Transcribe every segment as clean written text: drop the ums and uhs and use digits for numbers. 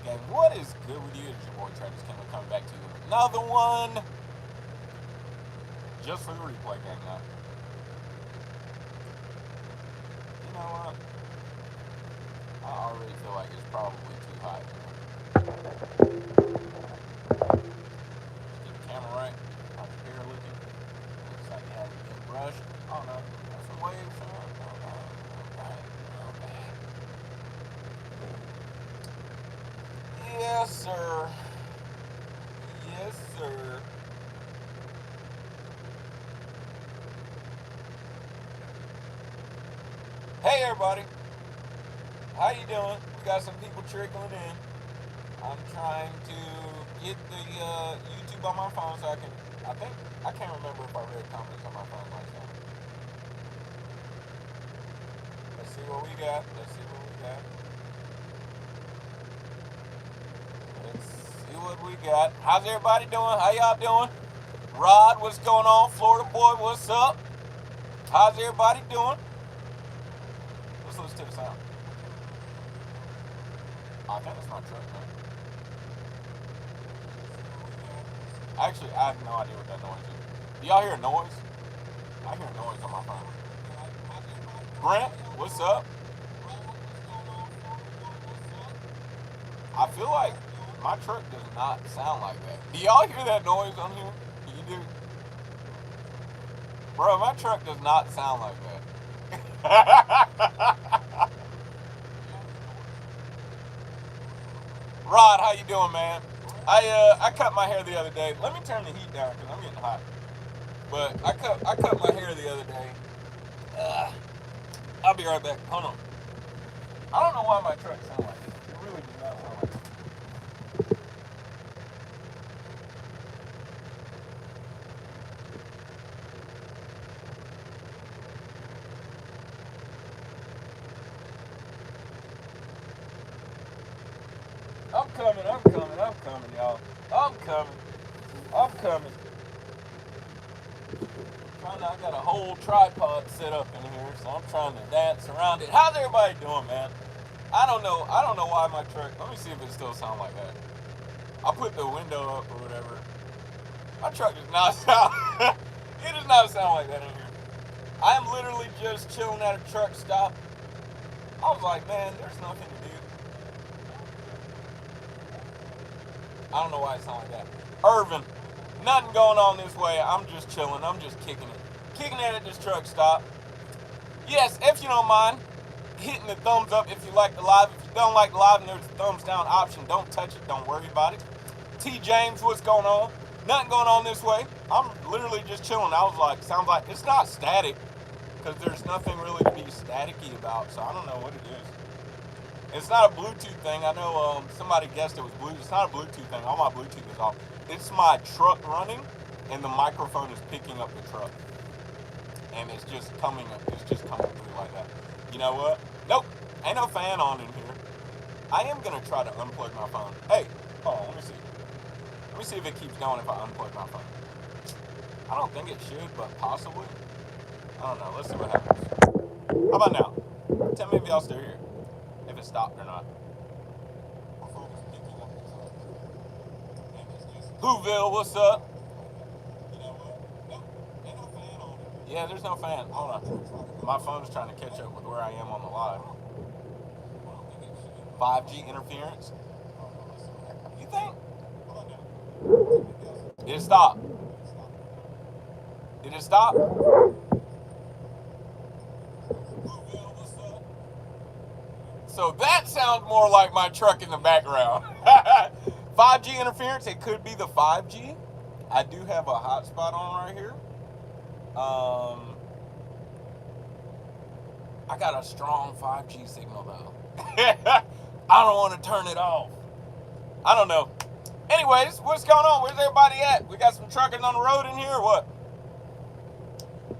gang. What is good with you? It's your boy Travis Kinley coming back to you with another one. Just for the replay gang now. You know what? I already feel like it's probably too high. Get the camera right. How's your hair looking? Looks like it hasn't been brushed. Oh no. Got some waves. Yes, sir. Yes, sir. Hey, everybody. How you doing? We got some people trickling in. I'm trying to get the YouTube on my phone so I can't remember if I read comments on my phone last time. Let's see what we got. Let's see what we got. How's everybody doing? How y'all doing? Rod, what's going on? Florida boy, what's up? How's everybody doing? Let's listen to the sound. I think it's my truck, man. Actually, I have no idea what that noise is. Do y'all hear a noise? I hear a noise on my phone. Brent, what's up? I feel like my truck does not sound like that. Do y'all hear that noise on here? You do? Bro, my truck does not sound like that. Rod, how you doing, man? I cut my hair the other day. Let me turn the heat down because I'm getting hot. But I cut my hair the other day. I'll be right back. Hold on. I don't know why my truck sounds like this. It really does not sound like this. I'm coming, y'all. I'm coming. I got a whole tripod set up in here, so I'm trying to dance around it. How's everybody doing, man? I don't know why my truck. Let me see if it still sounds like that. I'll put the window up or whatever. My truck does not sound. It does not sound like that in here. I am literally just chilling at a truck stop. I was like, man, there's nothing to do. I don't know why it sounds like that. Irvin, nothing going on this way. I'm just chilling. I'm just kicking it. Kicking it at this truck stop. Yes, if you don't mind, hitting the thumbs up if you like the live. If you don't like the live and there's a thumbs down option, don't touch it. Don't worry about it. T. James, what's going on? Nothing going on this way. I'm literally just chilling. I was like, sounds like it's not static because there's nothing really to be staticky about. So I don't know what it is. It's not a Bluetooth thing. I know somebody guessed it was Bluetooth. It's not a Bluetooth thing. All my Bluetooth is off. It's my truck running, and the microphone is picking up the truck, and it's just coming through like that. You know what? Nope. Ain't no fan on in here. I am gonna try to unplug my phone. Hey, hold on. Let me see. Let me see if it keeps going if I unplug my phone. I don't think it should, but possibly. I don't know. Let's see what happens. How about now? Tell me if y'all still here. If it stopped or not. Whoville, what's up? Yeah, there's no fan. Hold on. My phone's trying to catch up with where I am on the live. 5G interference? You think? Did it stop? Did it stop? So that sounds more like my truck in the background. 5G interference, it could be the 5G. I do have a hotspot on right here. I got a strong 5G signal though. I don't want to turn it off. I don't know. Anyways, what's going on? Where's everybody at? We got some truckers on the road in here or what?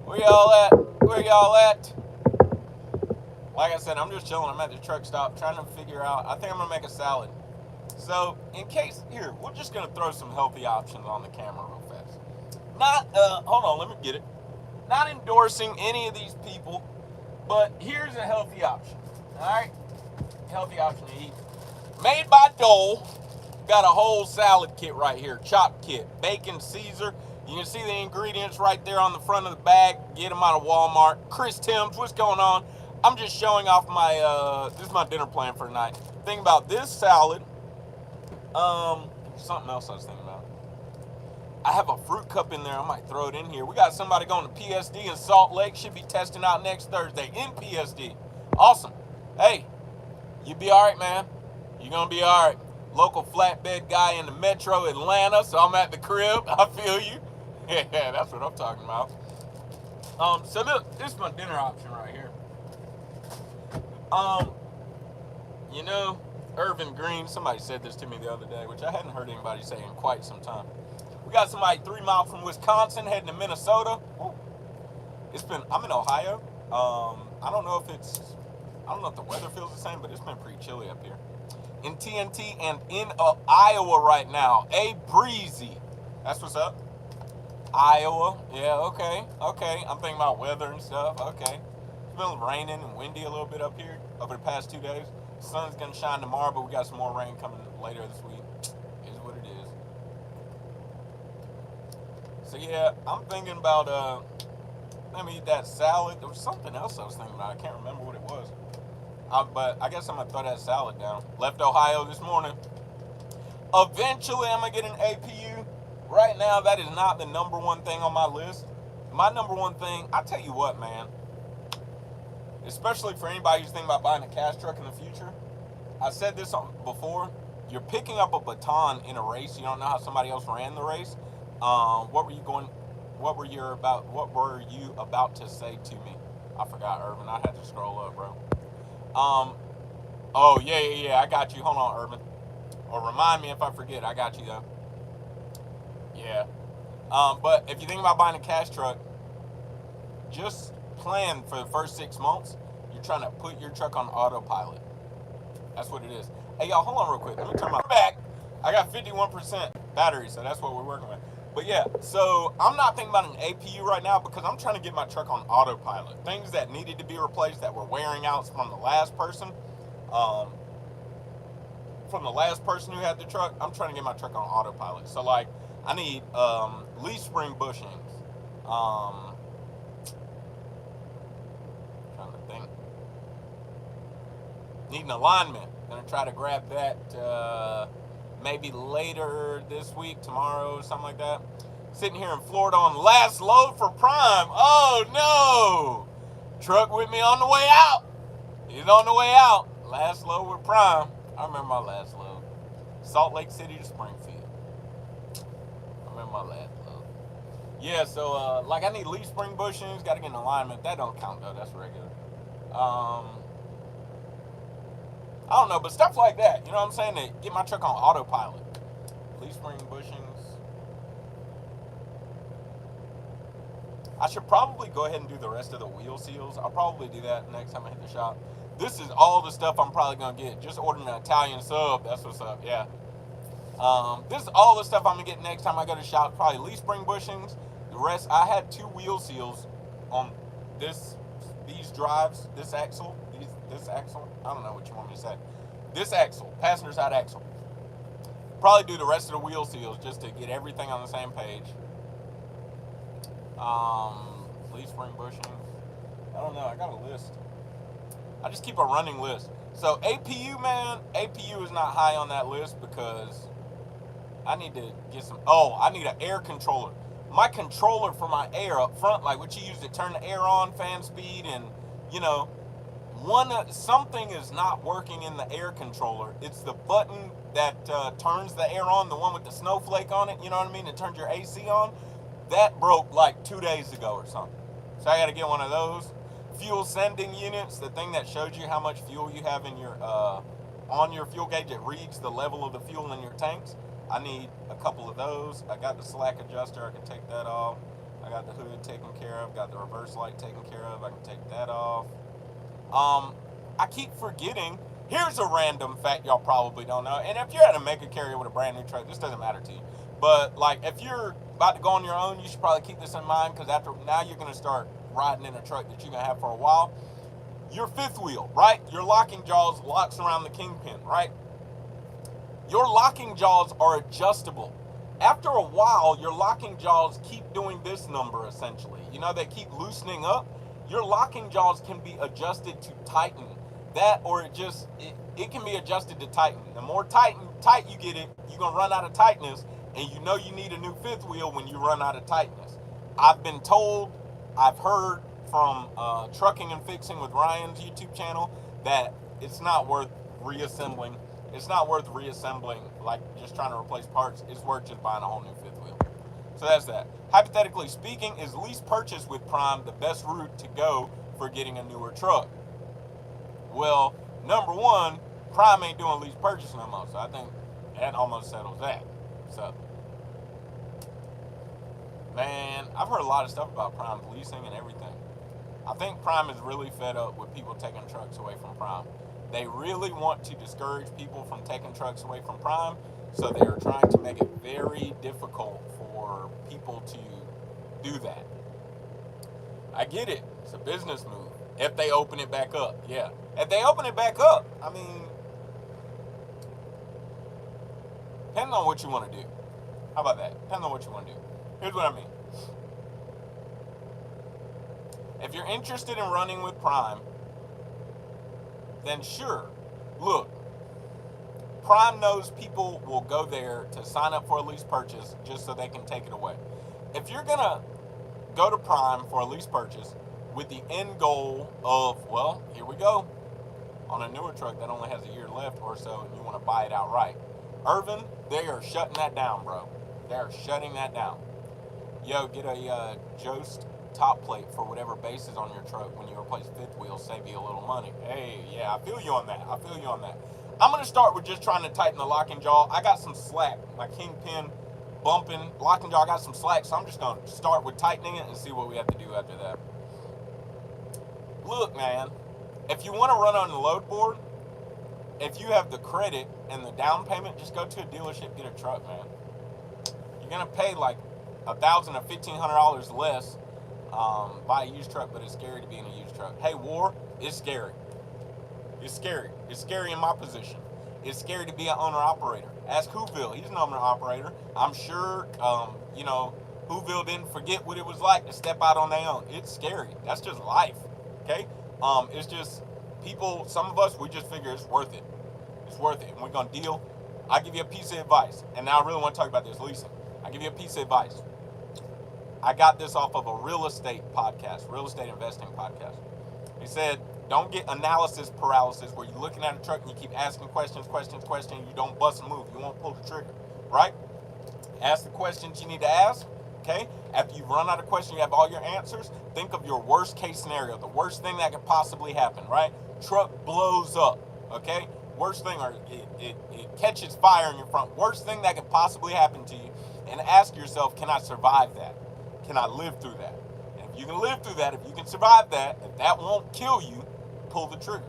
Where y'all at? Where y'all at? Like I said, I'm just chilling. I'm at the truck stop trying to figure out. I think I'm going to make a salad. So, in case, here, we're just going to throw some healthy options on the camera real fast. Hold on, let me get it. Not endorsing any of these people, but here's a healthy option. All right? Healthy option to eat. Made by Dole. Got a whole salad kit right here. Chop kit. Bacon Caesar. You can see the ingredients right there on the front of the bag. Get them out of Walmart. Chris Timms, what's going on? I'm just showing off my, this is my dinner plan for tonight. Think about this salad. Something else I was thinking about. I have a fruit cup in there. I might throw it in here. We got somebody going to PSD in Salt Lake. Should be testing out next Thursday in PSD. Awesome. Hey, you be all right, man. You're going to be all right. Local flatbed guy in the metro Atlanta, so I'm at the crib. I feel you. Yeah, that's what I'm talking about. So look, this is my dinner option right here. You know, Irvin Green, somebody said this to me the other day, which I hadn't heard anybody say in quite some time. We got somebody 3 miles from Wisconsin heading to Minnesota. I'm in Ohio. I don't know if the weather feels the same, but it's been pretty chilly up here. In TNT and in Iowa right now. Breezy. That's what's up. Iowa. Yeah, okay. I'm thinking about weather and stuff. Okay. It's been raining and windy a little bit up here over the past 2 days. The sun's going to shine tomorrow, but we got some more rain coming later this week. It is what it is. So yeah, I'm thinking about, let me eat that salad. There was something else I was thinking about. I can't remember what it was. But I guess I'm going to throw that salad down. Left Ohio this morning. Eventually, I'm going to get an APU. Right now, that is not the number one thing on my list. My number one thing, I tell you what, man. Especially for anybody who's thinking about buying a cash truck in the future. I said this before. You're picking up a baton in a race. You don't know how somebody else ran the race. What were you about to say to me? I forgot, Irvin. I had to scroll up, bro. Oh, yeah, I got you. Hold on, Urban. Or remind me if I forget. I got you, though. Yeah. But if you think about buying a cash truck, just plan for the first 6 months. You're trying to put your truck on autopilot. That's what it is. Hey, y'all, hold on real quick. Let me turn my back. I got 51% battery, so that's what we're working with. But yeah, so I'm not thinking about an APU right now because I'm trying to get my truck on autopilot. Things that needed to be replaced that were wearing out from the last person, who had the truck, I'm trying to get my truck on autopilot. So like, I need leaf spring bushings. Trying to think. Need an alignment. Gonna try to grab that maybe later this week, tomorrow, something like that. Sitting here in Florida on last load for Prime. Oh no! Truck with me on the way out. He's on the way out. Last load with Prime. I remember my last load. Salt Lake City to Springfield. I remember my last load. Yeah, so like I need leaf spring bushings. Got to get an alignment. That don't count though. That's regular. I don't know, but stuff like that, you know what I'm saying, to get my truck on autopilot. Leaf spring bushings. I should probably go ahead and do the rest of the wheel seals. I'll probably do that next time I hit the shop. This is all the stuff I'm probably going to get. Just ordering an Italian sub, that's what's up, yeah. This is all the stuff I'm going to get next time I go to the shop. Probably leaf spring bushings. The rest, I had 2 wheel seals on these drives, this axle. This axle, I don't know what you want me to say. This axle, passenger side axle. Probably do the rest of the wheel seals just to get everything on the same page. Leaf spring bushings. I don't know, I got a list. I just keep a running list. So APU, man, APU is not high on that list because I need to get some, I need an air controller. My controller for my air up front, like what you use to turn the air on, fan speed, and, you know, something is not working in the air controller. It's the button that turns the air on, the one with the snowflake on it, you know what I mean, that turns your AC on. That broke like 2 days ago or something. So I got to get one of those. Fuel sending units, the thing that shows you how much fuel you have in your on your fuel gauge. It reads the level of the fuel in your tanks. I need a couple of those. I got the slack adjuster. I can take that off. I got the hood taken care of. Got the reverse light taken care of. I can take that off. I keep forgetting. Here's a random fact y'all probably don't know. And if you're at a mega carrier with a brand new truck, this doesn't matter to you. But like, if you're about to go on your own, you should probably keep this in mind, because now you're going to start riding in a truck that you're going to have for a while. Your fifth wheel, right? Your locking jaws locks around the kingpin, right? Your locking jaws are adjustable. After a while, your locking jaws keep doing this number, essentially. You know, they keep loosening up. Your locking jaws can be adjusted to tighten. That, or it can be adjusted to tighten. The more tight you get it, you're going to run out of tightness, and you know you need a new fifth wheel when you run out of tightness. I've been told, I've heard from Trucking and Fixing with Ryan's YouTube channel that it's not worth reassembling. It's not worth reassembling, like just trying to replace parts. It's worth just buying a whole new fifth wheel. So that's that. Hypothetically speaking, is lease purchase with Prime the best route to go for getting a newer truck? Well, number one, Prime ain't doing lease purchase no more, so I think that almost settles that. So, man, I've heard a lot of stuff about Prime's leasing and everything. I think Prime is really fed up with people taking trucks away from Prime. They really want to discourage people from taking trucks away from Prime, so they are trying to make it very difficult for people to do that. I get it. It's a business move. If they open it back up, yeah. If they open it back up, I mean, depending on what you want to do. How about that? Depending on what you want to do. Here's what I mean. If you're interested in running with Prime, then sure. Look, Prime knows people will go there to sign up for a lease purchase just so they can take it away. If you're going to go to Prime for a lease purchase with the end goal of, well, here we go, on a newer truck that only has a year left or so, and you want to buy it outright, Irvin, they are shutting that down, bro. They are shutting that down. Yo, get a Jost top plate for whatever base is on your truck when you replace fifth wheels, save you a little money. Hey, yeah, I feel you on that. I'm going to start with just trying to tighten the locking jaw. I got some slack. My kingpin bumping. Locking jaw, I got some slack, so I'm just going to start with tightening it and see what we have to do after that. Look, man, if you want to run on the load board, if you have the credit and the down payment, just go to a dealership, get a truck, man. You're going to pay like $1,000 or $1,500 less buy a used truck, but it's scary to be in a used truck. Hey, War, it's scary. It's scary. It's scary in my position. It's scary to be an owner-operator. Ask Whoville. He's an owner-operator. I'm sure, Whoville didn't forget what it was like to step out on their own. It's scary. That's just life, okay? It's just people, some of us, we just figure it's worth it. It's worth it, and we're going to deal. I'll give you a piece of advice, and now I really want to talk about this leasing. I'll give you a piece of advice. I got this off of a real estate podcast, real estate investing podcast. He said, don't get analysis paralysis where you're looking at a truck and you keep asking questions, you don't bust a move, you won't pull the trigger, right? Ask the questions you need to ask, okay? After you've run out of questions, you have all your answers, think of your worst case scenario, the worst thing that could possibly happen, right? Truck blows up, okay? Worst thing, or it catches fire in your front, worst thing that could possibly happen to you, and ask yourself, can I survive that? Can I live through that? And if you can live through that, if you can survive that, if that won't kill you, pull the trigger.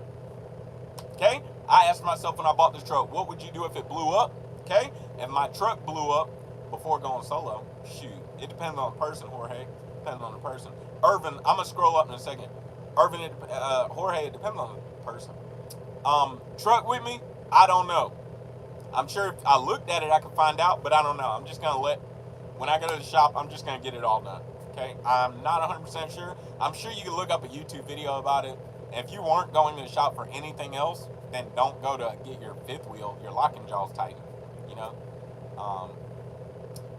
Okay? I asked myself when I bought this truck, what would you do if it blew up? Okay? If my truck blew up before going solo, shoot. It depends on the person, Jorge. Depends on the person. Irvin, I'm going to scroll up in a second. Irvin, Jorge, it depends on the person. Truck with me? I don't know. I'm sure if I looked at it, I could find out, but I don't know. I'm just going to when I go to the shop, I'm just going to get it all done, okay? I'm not 100% sure. I'm sure you can look up a YouTube video about it. If you weren't going to the shop for anything else, then don't go to get your fifth wheel, your locking jaws tightened, you know?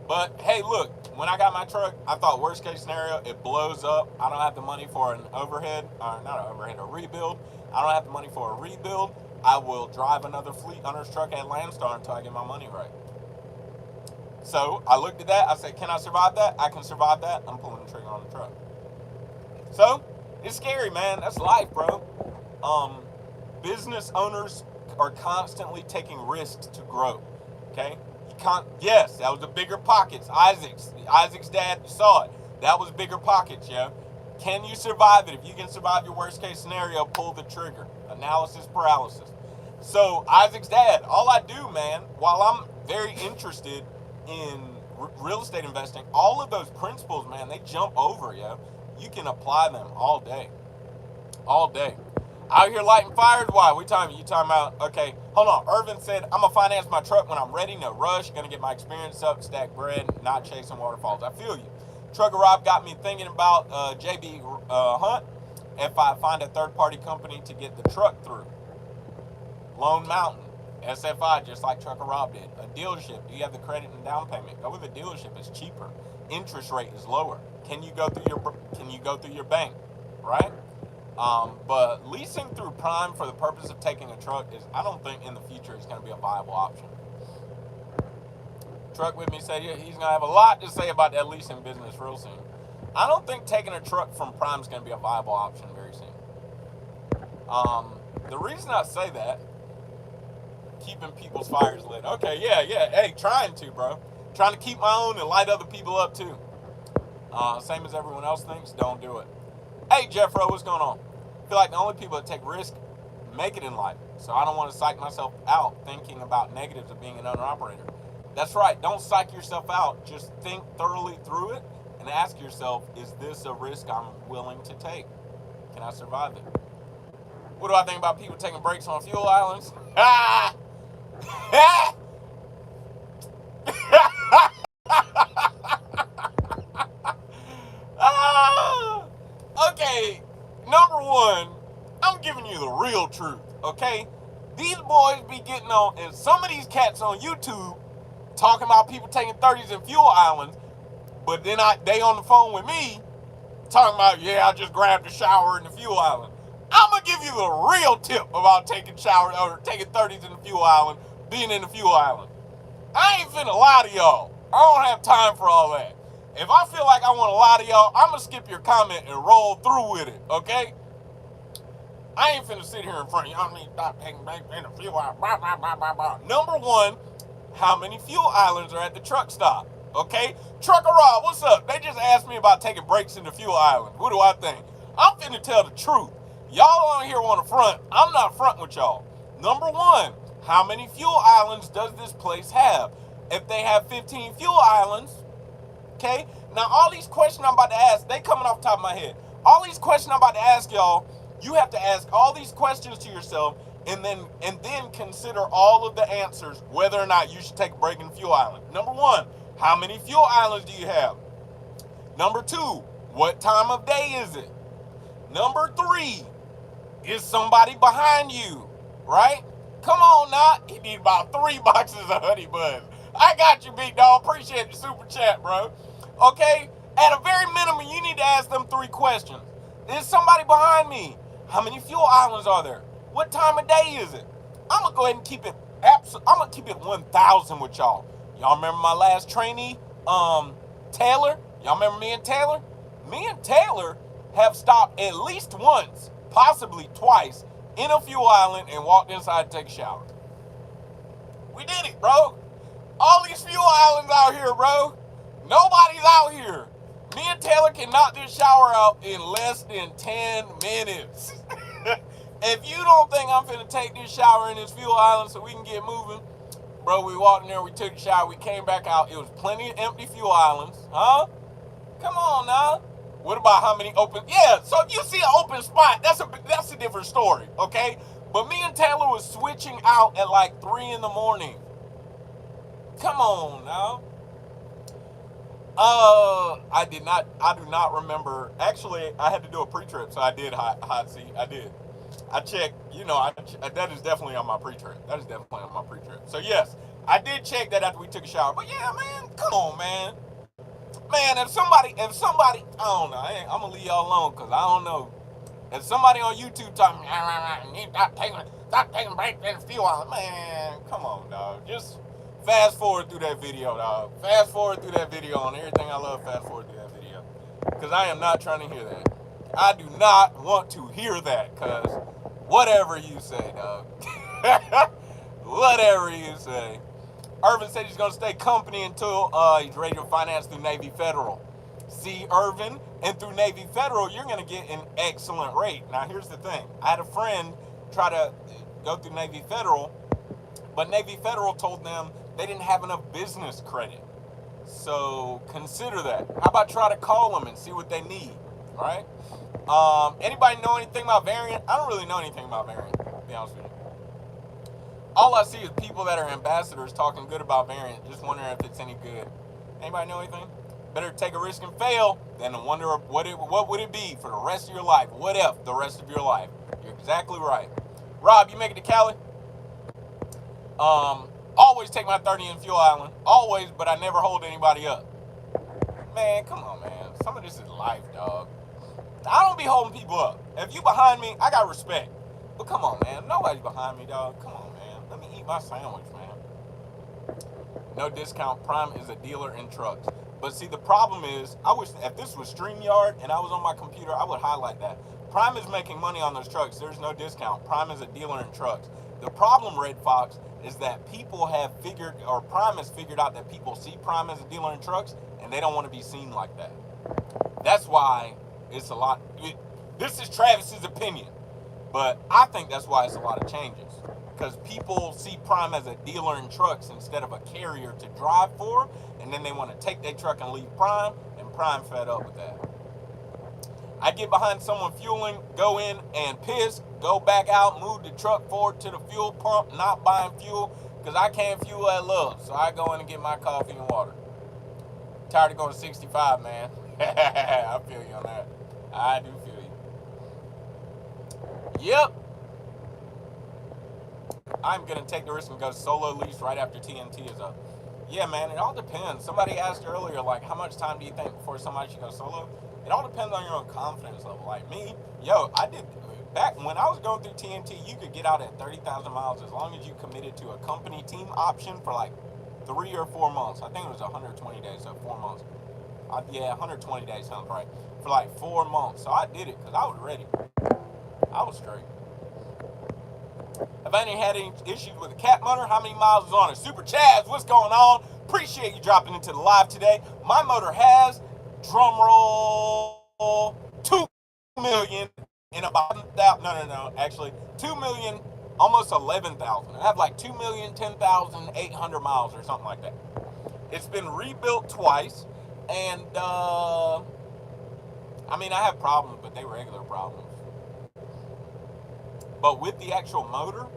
But, hey, look, when I got my truck, I thought worst case scenario, it blows up. I don't have the money for an overhead, or not an overhead, a rebuild. I don't have the money for a rebuild. I will drive another fleet owner's truck at Landstar until I get my money right. So I looked at that. I said, can I survive that? I can survive that. I'm pulling the trigger on the truck. So it's scary, man. That's life, bro. Business owners are constantly taking risks to grow. Okay? Yes, that was the bigger pockets. Isaac's dad saw it. That was bigger pockets, yeah. Can you survive it? If you can survive your worst case scenario, pull the trigger. Analysis paralysis. So Isaac's dad, all I do, man, while I'm very interested in real estate investing, all of those principles, man, they jump over, yo. You can apply them all day. All day. Out here lighting fires? Why? You talking about, okay, hold on. Irvin said, I'm going to finance my truck when I'm ready, no rush. Going to get my experience up, stack bread, not chasing waterfalls. I feel you. Trucker Rob got me thinking about JB Hunt. If I find a third-party company to get the truck through. Lone Mountain, SFI, just like Trucker Rob did. A dealership, do you have the credit and down payment? Go with a dealership, it's cheaper. Interest rate is lower. Can you go through your bank, right? But leasing through Prime for the purpose of taking a truck is, I don't think in the future is going to be a viable option. Truck with me said he's going to have a lot to say about that leasing business real soon. I don't think taking a truck from Prime is going to be a viable option very soon. The reason I say that, keeping people's fires lit. Okay, yeah. Hey, trying to, bro. Trying to keep my own and light other people up too. Same as everyone else thinks, don't do it. Hey, Jeffro, what's going on? I feel like the only people that take risk make it in life. So I don't want to psych myself out thinking about negatives of being an owner-operator. That's right. Don't psych yourself out. Just think thoroughly through it and ask yourself, is this a risk I'm willing to take? Can I survive it? What do I think about people taking breaks on fuel islands? Okay, number one, I'm giving you the real truth, okay? These boys be getting on, and some of these cats on YouTube talking about people taking 30s in fuel islands, but then they on the phone with me talking about, yeah, I just grabbed a shower in the fuel island. I'm going to give you the real tip about taking 30s in the fuel island, being in the fuel island. I ain't finna lie to y'all. I don't have time for all that. If I feel like I want to lie to y'all, I'm going to skip your comment and roll through with it, okay? I ain't finna sit here in front of y'all. I mean, stop taking breaks in the fuel island. Blah, blah, blah, blah, blah. Number one, how many fuel islands are at the truck stop? Okay? Trucker Rob, what's up? They just asked me about taking breaks in the fuel island. What do I think? I'm finna tell the truth. Y'all on here want to front. I'm not fronting with y'all. Number one, how many fuel islands does this place have? If they have 15 fuel islands, okay? Now, all these questions I'm about to ask, they coming off the top of my head. All these questions I'm about to ask y'all, you have to ask all these questions to yourself and then consider all of the answers whether or not you should take a break in the fuel island. Number one, how many fuel islands do you have? Number two, what time of day is it? Number three, is somebody behind you, right? Come on now. You need about 3 boxes of Honey Buzz. I got you, big dog. Appreciate the super chat, bro. Okay? At a very minimum, you need to ask them 3 questions. Is somebody behind me? How many fuel islands are there? What time of day is it? I'm going to go ahead and keep it 1,000 with y'all. Y'all remember my last trainee, Taylor? Y'all remember me and Taylor? Me and Taylor have stopped at least once, possibly twice, in a fuel island and walked inside to take a shower. We did it, bro. All these fuel islands out here, bro. Nobody's out here. Me and Taylor can knock this shower out in less than 10 minutes. If you don't think I'm finna take this shower in this fuel island so we can get moving, bro, we walked in there, we took a shower, we came back out. It was plenty of empty fuel islands. Huh? Come on now. What about how many open? Yeah, so if you see an open spot, that's a different story, okay? But me and Taylor was switching out at like 3 in the morning. Come on now. I do not remember. Actually, I had to do a pre-trip, so I did hot seat. I did. I checked, that is definitely on my pre-trip. So yes, I did check that after we took a shower. But yeah, man, come on, man. Man, if somebody, I don't know, I'm going to leave y'all alone because I don't know. If somebody on YouTube talking, stop taking breaks in the fuel island, man, come on, dog. Just fast forward through that video, dog. Fast forward through that video on everything I love, fast forward through that video. Because I am not trying to hear that. I do not want to hear that because whatever you say, dog. Whatever you say. Irvin said he's going to stay company until he's ready to finance through Navy Federal. See, Irvin, and through Navy Federal, you're going to get an excellent rate. Now, here's the thing. I had a friend try to go through Navy Federal, but Navy Federal told them they didn't have enough business credit. So consider that. How about try to call them and see what they need, all right? Anybody know anything about Variant? I don't really know anything about Variant, to be honest with you. All I see is people that are ambassadors talking good about Variant, just wondering if it's any good. Anybody know anything? Better take a risk and fail than to wonder what would it be for the rest of your life. What if the rest of your life? You're exactly right. Rob, you make it to Cali? Always take my 30 in Fuel Island. Always, but I never hold anybody up. Man, come on, man. Some of this is life, dog. I don't be holding people up. If you behind me, I got respect. But come on, man. Nobody's behind me, dog. Come on, man. Let me eat my sandwich, man. No discount. Prime is a dealer in trucks. But see, the problem is, I wish if this was StreamYard and I was on my computer, I would highlight that. Prime is making money on those trucks. There's no discount. Prime is a dealer in trucks. The problem, Red Fox, is that people have figured, or Prime has figured out that people see Prime as a dealer in trucks, and they don't want to be seen like that. That's why it's a lot. This is Travis's opinion, but I think that's why it's a lot of changes. Because people see Prime as a dealer in trucks instead of a carrier to drive for, and then they want to take their truck and leave Prime, and Prime fed up with that. I get behind someone fueling, go in and piss, go back out, move the truck forward to the fuel pump, not buying fuel, because I can't fuel at Love, so I go in and get my coffee and water. Tired of going 65, man. I feel you on that. I do feel you. Yep. I'm going to take the risk and go solo lease right after TNT is up. Yeah, man, it all depends. Somebody asked earlier, like, how much time do you think before somebody should go solo? It all depends on your own confidence level. Like me, I did, back when I was going through TNT, you could get out at 30,000 miles as long as you committed to a company team option for like 3 or 4 months. I think it was 120 days, so 4 months. 120 days sounds right. For like 4 months. So I did it because I was ready. I was straight. Have any had any issues with the cat motor? How many miles is on it? Super Chaz, what's going on? Appreciate you dropping into the live today. My motor has, drum roll, 2 million in about, actually 2 million, almost 11,000. I have like 2,010,800 miles or something like that. It's been rebuilt twice, and I have problems, but they regular problems. But with the actual motor,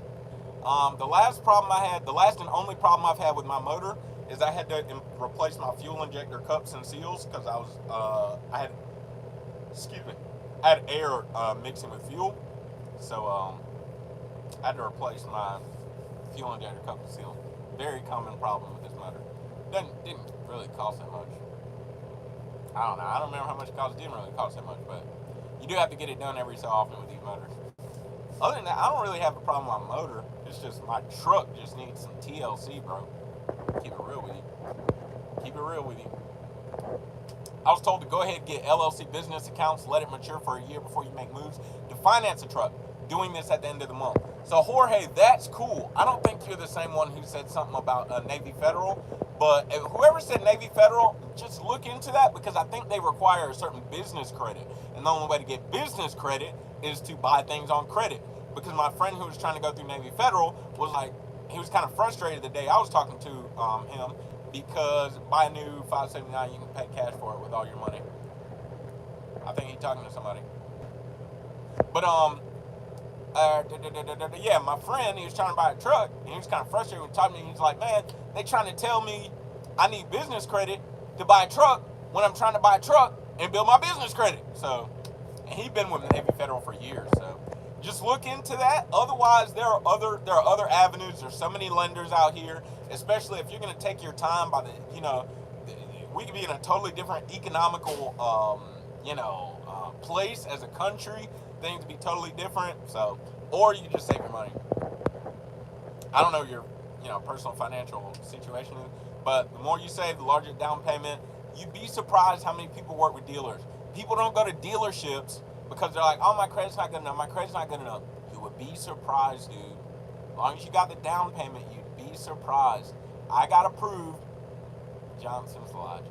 the last and only problem I've had with my motor is I had to replace my fuel injector cups and seals because I had air mixing with fuel, so I had to replace my fuel injector cup and seal. Very common problem with this motor. Didn't really cost that much. I don't know. I don't remember how much it cost. It didn't really cost that much, but you do have to get it done every so often with these motors. Other than that, I don't really have a problem with my motor. It's just my truck just needs some TLC, bro. Keep it real with you. I was told to go ahead and get LLC business accounts, let it mature for a year before you make moves to finance a truck. Doing this at the end of the month. So Jorge, that's cool. I don't think you're the same one who said something about Navy Federal, but whoever said Navy Federal, just look into that because I think they require a certain business credit. And the only way to get business credit is to buy things on credit. Because my friend who was trying to go through Navy Federal was like, he was kind of frustrated the day I was talking to him because buy a new 579, you can pay cash for it with all your money. I think he's talking to somebody. But yeah, my friend, he was trying to buy a truck, and he was kind of frustrated with talking to me. He's like, man, they trying to tell me I need business credit to buy a truck when I'm trying to buy a truck and build my business credit. So, and he's been with the Navy Federal for years, so just look into that. Otherwise, there are other avenues. There's so many lenders out here, especially if you're going to take your time by we could be in a totally different economical, place as a country. Things to be totally different. So, or you can just save your money. I don't know your, personal financial situation is, but the more you save, the larger down payment. You'd be surprised how many people work with dealers. People don't go to dealerships because they're like, oh, my credit's not good enough. You would be surprised, dude. As long as you got the down payment, you'd be surprised. I got approved. Johnson's Logic.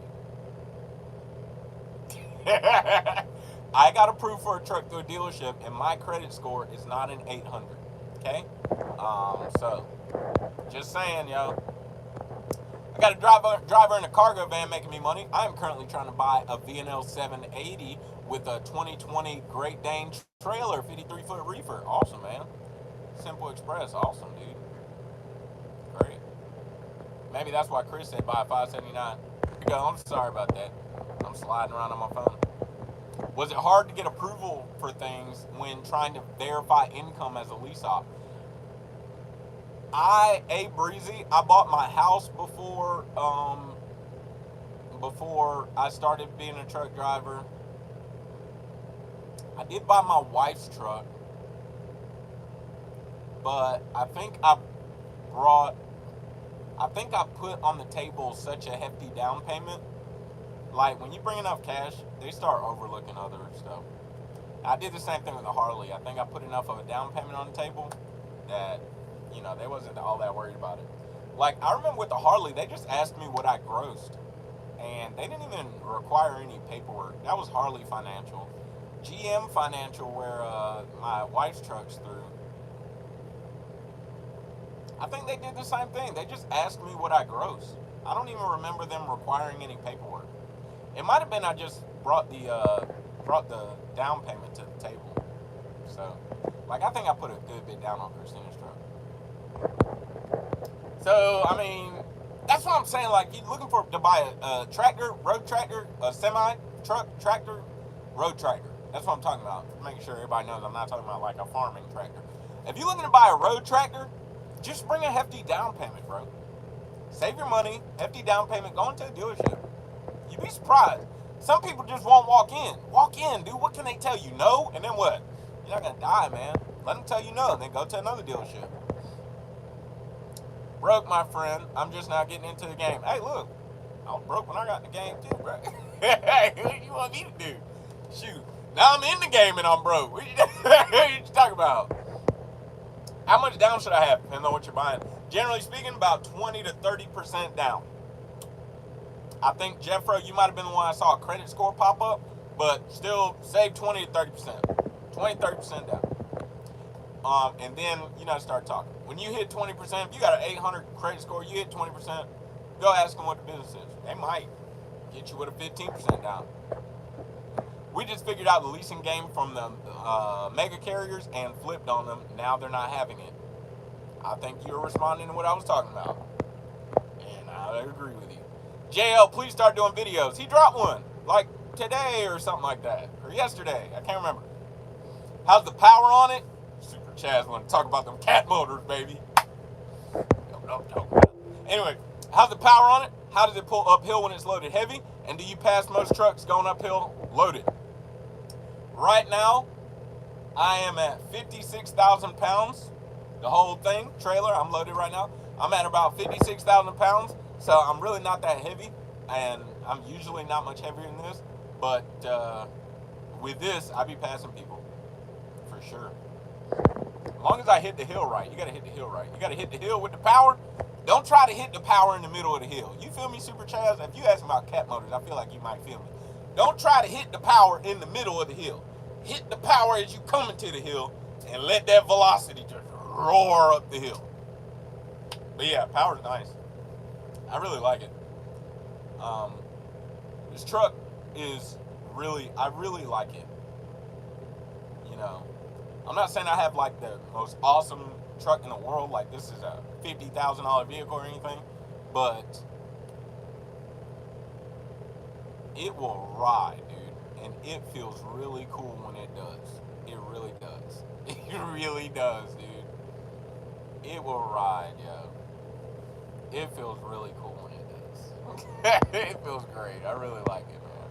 I got approved for a truck through a dealership, and my credit score is not an 800. Okay? So, just saying, yo. I got a driver in a cargo van making me money. I am currently trying to buy a VNL 780 with a 2020 Great Dane trailer, 53-foot reefer. Awesome, man. Simple Express, awesome, dude. Great. Maybe that's why Chris said buy a 579. Here you go. I'm sorry about that. I'm sliding around on my phone. Was it hard to get approval for things when trying to verify income as a lease op? Breezy, I bought my house before I started being a truck driver. I did buy my wife's truck, but I think I put on the table such a hefty down payment. Like, when you bring enough cash, they start overlooking other stuff. I did the same thing with the Harley. I think I put enough of a down payment on the table that, they wasn't all that worried about it. Like, I remember with the Harley, they just asked me what I grossed, and they didn't even require any paperwork. That was Harley Financial. GM Financial, where my wife's truck's through, I think they did the same thing. They just asked me what I grossed. I don't even remember them requiring any paperwork. It might have been I just brought the down payment to the table. So, I think I put a good bit down on Christina's truck. So, I mean, that's what I'm saying. Like, you're looking to buy a tractor, road tractor, a semi, truck, tractor, road tractor. That's what I'm talking about. Making sure everybody knows I'm not talking about like a farming tractor. If you're looking to buy a road tractor, just bring a hefty down payment, bro. Save your money, hefty down payment, go into a dealership. You'd be surprised. Some people just won't walk in. Walk in, dude. What can they tell you? No? And then what? You're not going to die, man. Let them tell you no, and then go to another dealership. Broke, my friend. I'm just now getting into the game. Hey, look. I was broke when I got in the game, too, bro. Hey, what do you want me to do? Shoot. Now I'm in the game and I'm broke. What you talking about? How much down should I have, depending on what you're buying? Generally speaking, about 20 to 30% down. I think, Jeffro, you might have been the one I saw a credit score pop up, but still save 20 to 30%. 20 to 30% down. And then, start talking. When you hit 20%, if you got an 800 credit score, you hit 20%, go ask them what the business is. They might get you with a 15% down. We just figured out the leasing game from the mega carriers and flipped on them. Now they're not having it. I think you're responding to what I was talking about. And I agree with you. JL, please start doing videos. He dropped one, like today or something like that. Or yesterday. I can't remember. How's the power on it? Super Chaz want to talk about them cat motors, baby. Anyway, how's the power on it? How does it pull uphill when it's loaded heavy? And do you pass most trucks going uphill loaded? Right now, I am at 56,000 pounds. The whole thing, trailer, I'm loaded right now. I'm at about 56,000 pounds. So I'm really not that heavy. And I'm usually not much heavier than this. But with this, I be passing people. For sure. As long as I hit the hill right. You got to hit the hill right. You got to hit the hill with the power. Don't try to hit the power in the middle of the hill. You feel me, Super Chaz? If you ask about cat motors, I feel like you might feel me. Don't try to hit the power in the middle of the hill. Hit the power as you come into the hill and let that velocity just roar up the hill. But yeah, power's nice. I really like it. This truck is I really like it. I'm not saying I have like the most awesome truck in the world, like this is a $50,000 vehicle or anything, but it will ride, dude, and it feels really cool when it does. It really does. It really does, dude. It will ride, yo. It feels really cool when it does. It feels great. I really like it, man.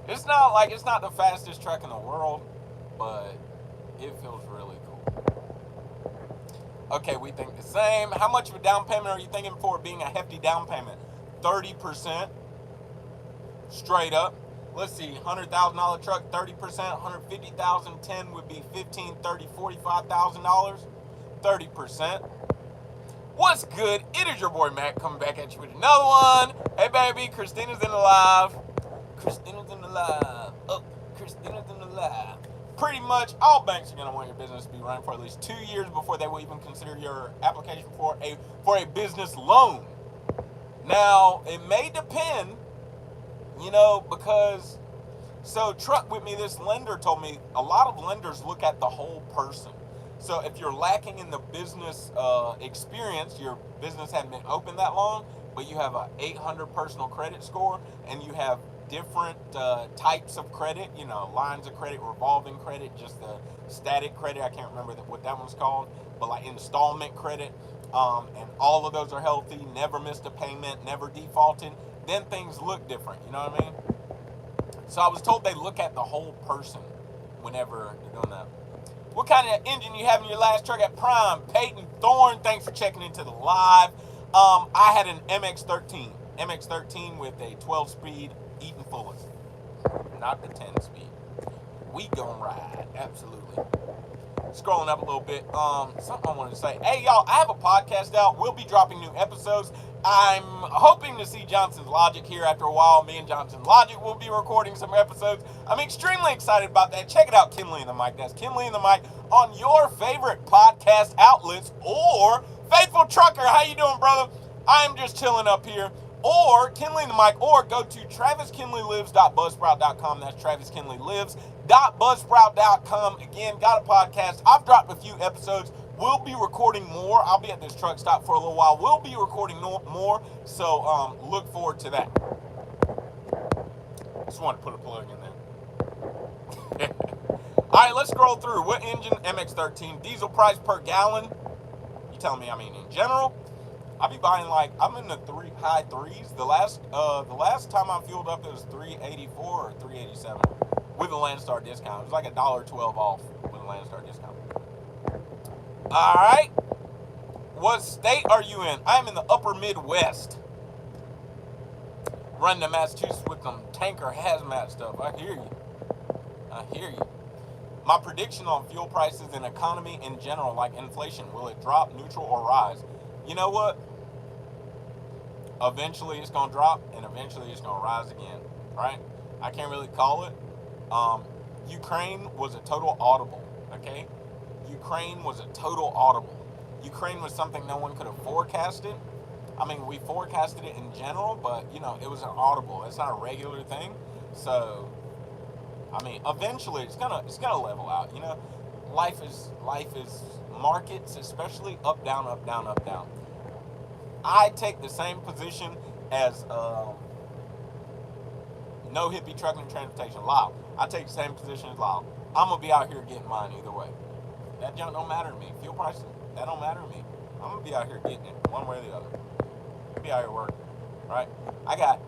It's not the fastest truck in the world, but it feels really cool. Okay, we think the same. How much of a down payment are you thinking for being a hefty down payment? 30%. Straight up. Let's see, $100,000 truck, 30%, $150,000, 10 would be $15,000, $30,000, $45,000. 30%. What's good? It is your boy Matt coming back at you with another one. Hey baby, Christina's in the live. Christina's in the live. Oh, Christina's in the live. Pretty much all banks are going to want your business to be running for at least 2 years before they will even consider your application for a business loan. Now, it may depend, because, so truck with me, this lender told me a lot of lenders look at the whole person. So if you're lacking in the business experience, your business hasn't been open that long, but you have a 800 personal credit score, and you have different types of credit, lines of credit, revolving credit, just the static credit, I can't remember what that one's called, but like installment credit, and all of those are healthy, never missed a payment, never defaulted, then things look different, you know what I mean? So I was told they look at the whole person whenever they're doing that. What kind of engine you have in your last truck at Prime? Peyton Thorne, thanks for checking into the live. I had an MX-13 with a 12-speed Eaton Fullest, not the 10-speed. We gon' ride, absolutely. Scrolling up a little bit, something I wanted to say. Hey, y'all, I have a podcast out. We'll be dropping new episodes. I'm hoping to see Johnson's Logic here after a while. Me and Johnson's Logic will be recording some episodes. I'm extremely excited about that. Check it out, Kinley and the Mic. That's Kinley and the Mic on your favorite podcast outlets, or Faithful Trucker. How you doing, brother? I'm just chilling up here. Or Kinley and the Mic, or go to traviskinleylives.buzzsprout.com. That's traviskinleylives.buzzsprout.com. Again, got a podcast. I've dropped a few episodes. We'll be recording more. I'll be at this truck stop for a little while. We'll be recording more, so look forward to that. Just wanted to put a plug in there. All right, let's scroll through. What engine? MX-13. Diesel price per gallon? You telling me, in general? I'll be buying I'm in the high threes. The last time I fueled up, it was $3.84 or $3.87 with a Landstar discount. It was like $1.12 off with a Landstar discount. All right. What state are you in? I'm in the upper Midwest. Running to Massachusetts with some tanker hazmat stuff. I hear you. My prediction on fuel prices and economy in general, like inflation, will it drop, neutral, or rise? You know what? Eventually it's going to drop, and eventually it's going to rise again, right? I can't really call it. Ukraine was a total audible, okay? Ukraine was a total audible. Ukraine was something no one could have forecasted. We forecasted it in general, but, it was an audible. It's not a regular thing. So, eventually it's gonna level out, Life is markets, especially up, down, up, down, up, down. I take the same position as No Hippie Trucking and Transportation, Lyle. I take the same position as Lyle. I'm going to be out here getting mine either way. That junk don't matter to me. Fuel prices, that don't matter to me. I'm going to be out here getting it one way or the other. I'll be out here working, right? I got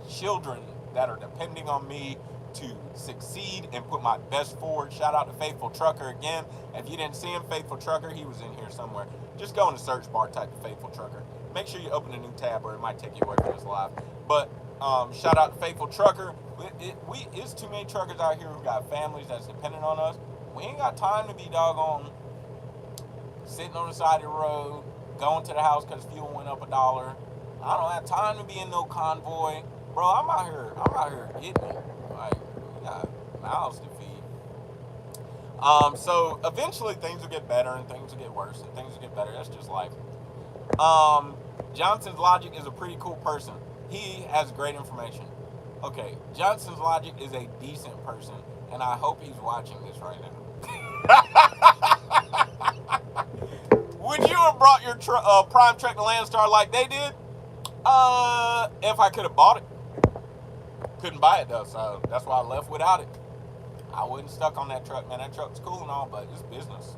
children that are depending on me to succeed and put my best forward. Shout out to Faithful Trucker again. If you didn't see him, Faithful Trucker, he was in here somewhere. Just go in the search bar, type of Faithful Trucker. Make sure you open a new tab or it might take you away from this live. But shout out to Faithful Trucker. It's too many truckers out here who got families that's dependent on us. We ain't got time to be doggone sitting on the side of the road, going to the house because fuel went up $1. I don't have time to be in no convoy. Bro, I'm out here getting it. We got mouths to feed. So eventually things will get better and things will get worse and things will get better. That's just life. Johnson's Logic is a pretty cool person. He has great information. Okay, Johnson's Logic is a decent person, and I hope he's watching this right now. Would you have brought your Prime Trek to Landstar like they did? If I could have bought it. Couldn't buy it though, so that's why I left without it. I wasn't stuck on that truck, man. That truck's cool and all, but it's business.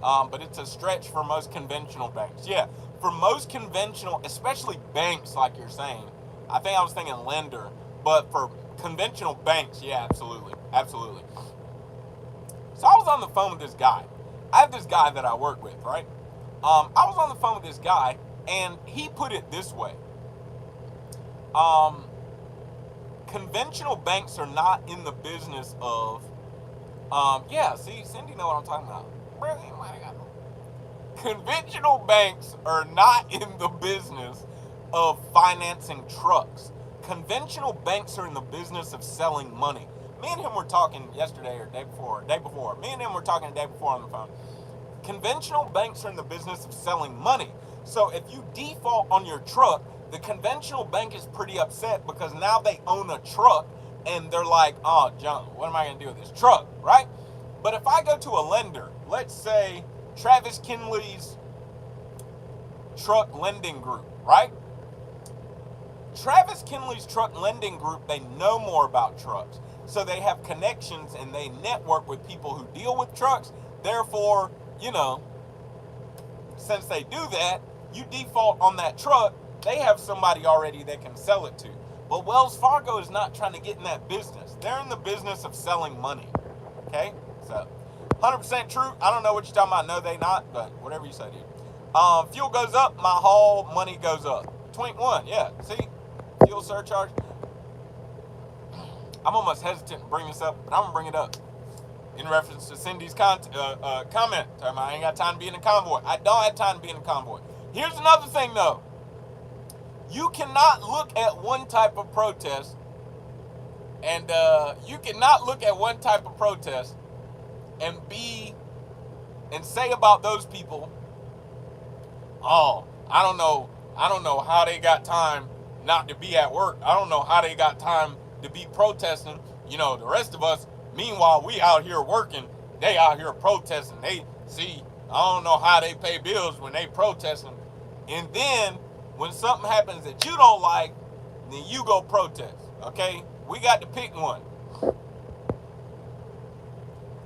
But it's a stretch for most conventional banks. Yeah, for most conventional, especially banks, like you're saying. I think I was thinking lender, but for conventional banks, yeah, absolutely. So I was on the phone with this guy. I have this guy that I work with, right? I was on the phone with this guy, and he put it this way. Conventional banks are not in the business of, see, Cindy know what I'm talking about. Conventional banks are not in the business of financing trucks. Conventional banks are in the business of selling money. Me and him were talking yesterday or day before. Me and him were talking the day before on the phone. Conventional banks are in the business of selling money. So if you default on your truck, the conventional bank is pretty upset because now they own a truck and they're like, oh, John, what am I going to do with this truck, right? But if I go to a lender, let's say Travis Kinley's truck lending group, right? Travis Kinley's truck lending group, they know more about trucks. So they have connections and they network with people who deal with trucks. Therefore, since they do that, you default on that truck, they have somebody already they can sell it to. But Wells Fargo is not trying to get in that business. They're in the business of selling money. Okay? So, 100% true. I don't know what you're talking about. No, they not, but whatever you say, dude. Fuel goes up, my haul money goes up. 21, yeah. See? Fuel surcharge. I'm almost hesitant to bring this up, but I'm going to bring it up. In reference to Cindy's comment. I ain't got time to be in the convoy. I don't have time to be in the convoy. Here's another thing, though. You cannot look at one type of protest and say about those people, oh, I don't know how they got time not to be at work. I don't know how they got time to be protesting. The rest of us, meanwhile, we out here working, they out here protesting. I don't know how they pay bills when they protesting. And then, when something happens that you don't like, then you go protest, okay? We got to pick one.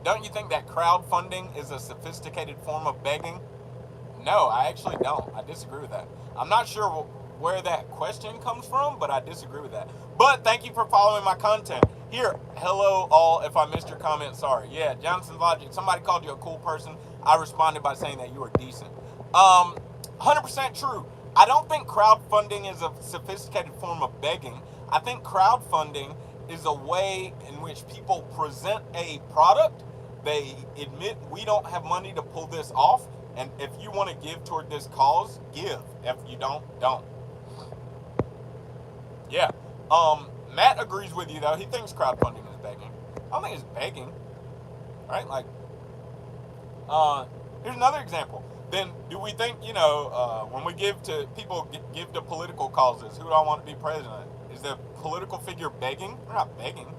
Don't you think that crowdfunding is a sophisticated form of begging? No, I actually don't. I disagree with that. I'm not sure where that question comes from, but I disagree with that. But thank you for following my content. Here, hello all. If I missed your comment, sorry. Yeah, Johnson's Logic. Somebody called you a cool person. I responded by saying that you were decent. 100% true. I don't think crowdfunding is a sophisticated form of begging. I think crowdfunding is a way in which people present a product. They admit we don't have money to pull this off. And if you want to give toward this cause, give. If you don't. Yeah. Matt agrees with you, though. He thinks crowdfunding is begging. I don't think it's begging. Right? Here's another example. Then do we think, when we give to people, give to political causes, who do I want to be president? Is the political figure begging? They're not begging.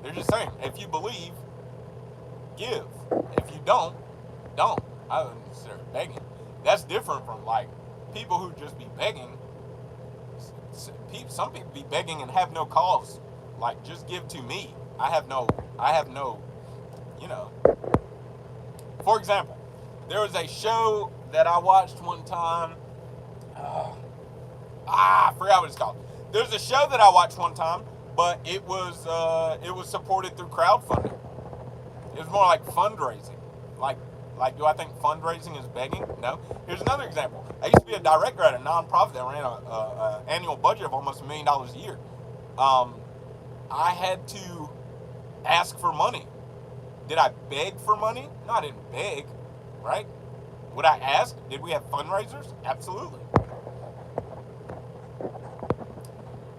They're just saying, if you believe, give. If you don't. I wouldn't consider it begging. That's different from, people who just be begging. Some people be begging and have no cause. Just give to me. I have no, For example, there was a show that I watched one time. I forgot what it's called. There's a show that I watched one time, but it was supported through crowdfunding. It was more like fundraising. Do I think fundraising is begging? No. Here's another example. I used to be a director at a nonprofit that ran an annual budget of almost $1 million a year. I had to ask for money. Did I beg for money? No, I didn't beg, right? Would I ask? Did we have fundraisers? Absolutely.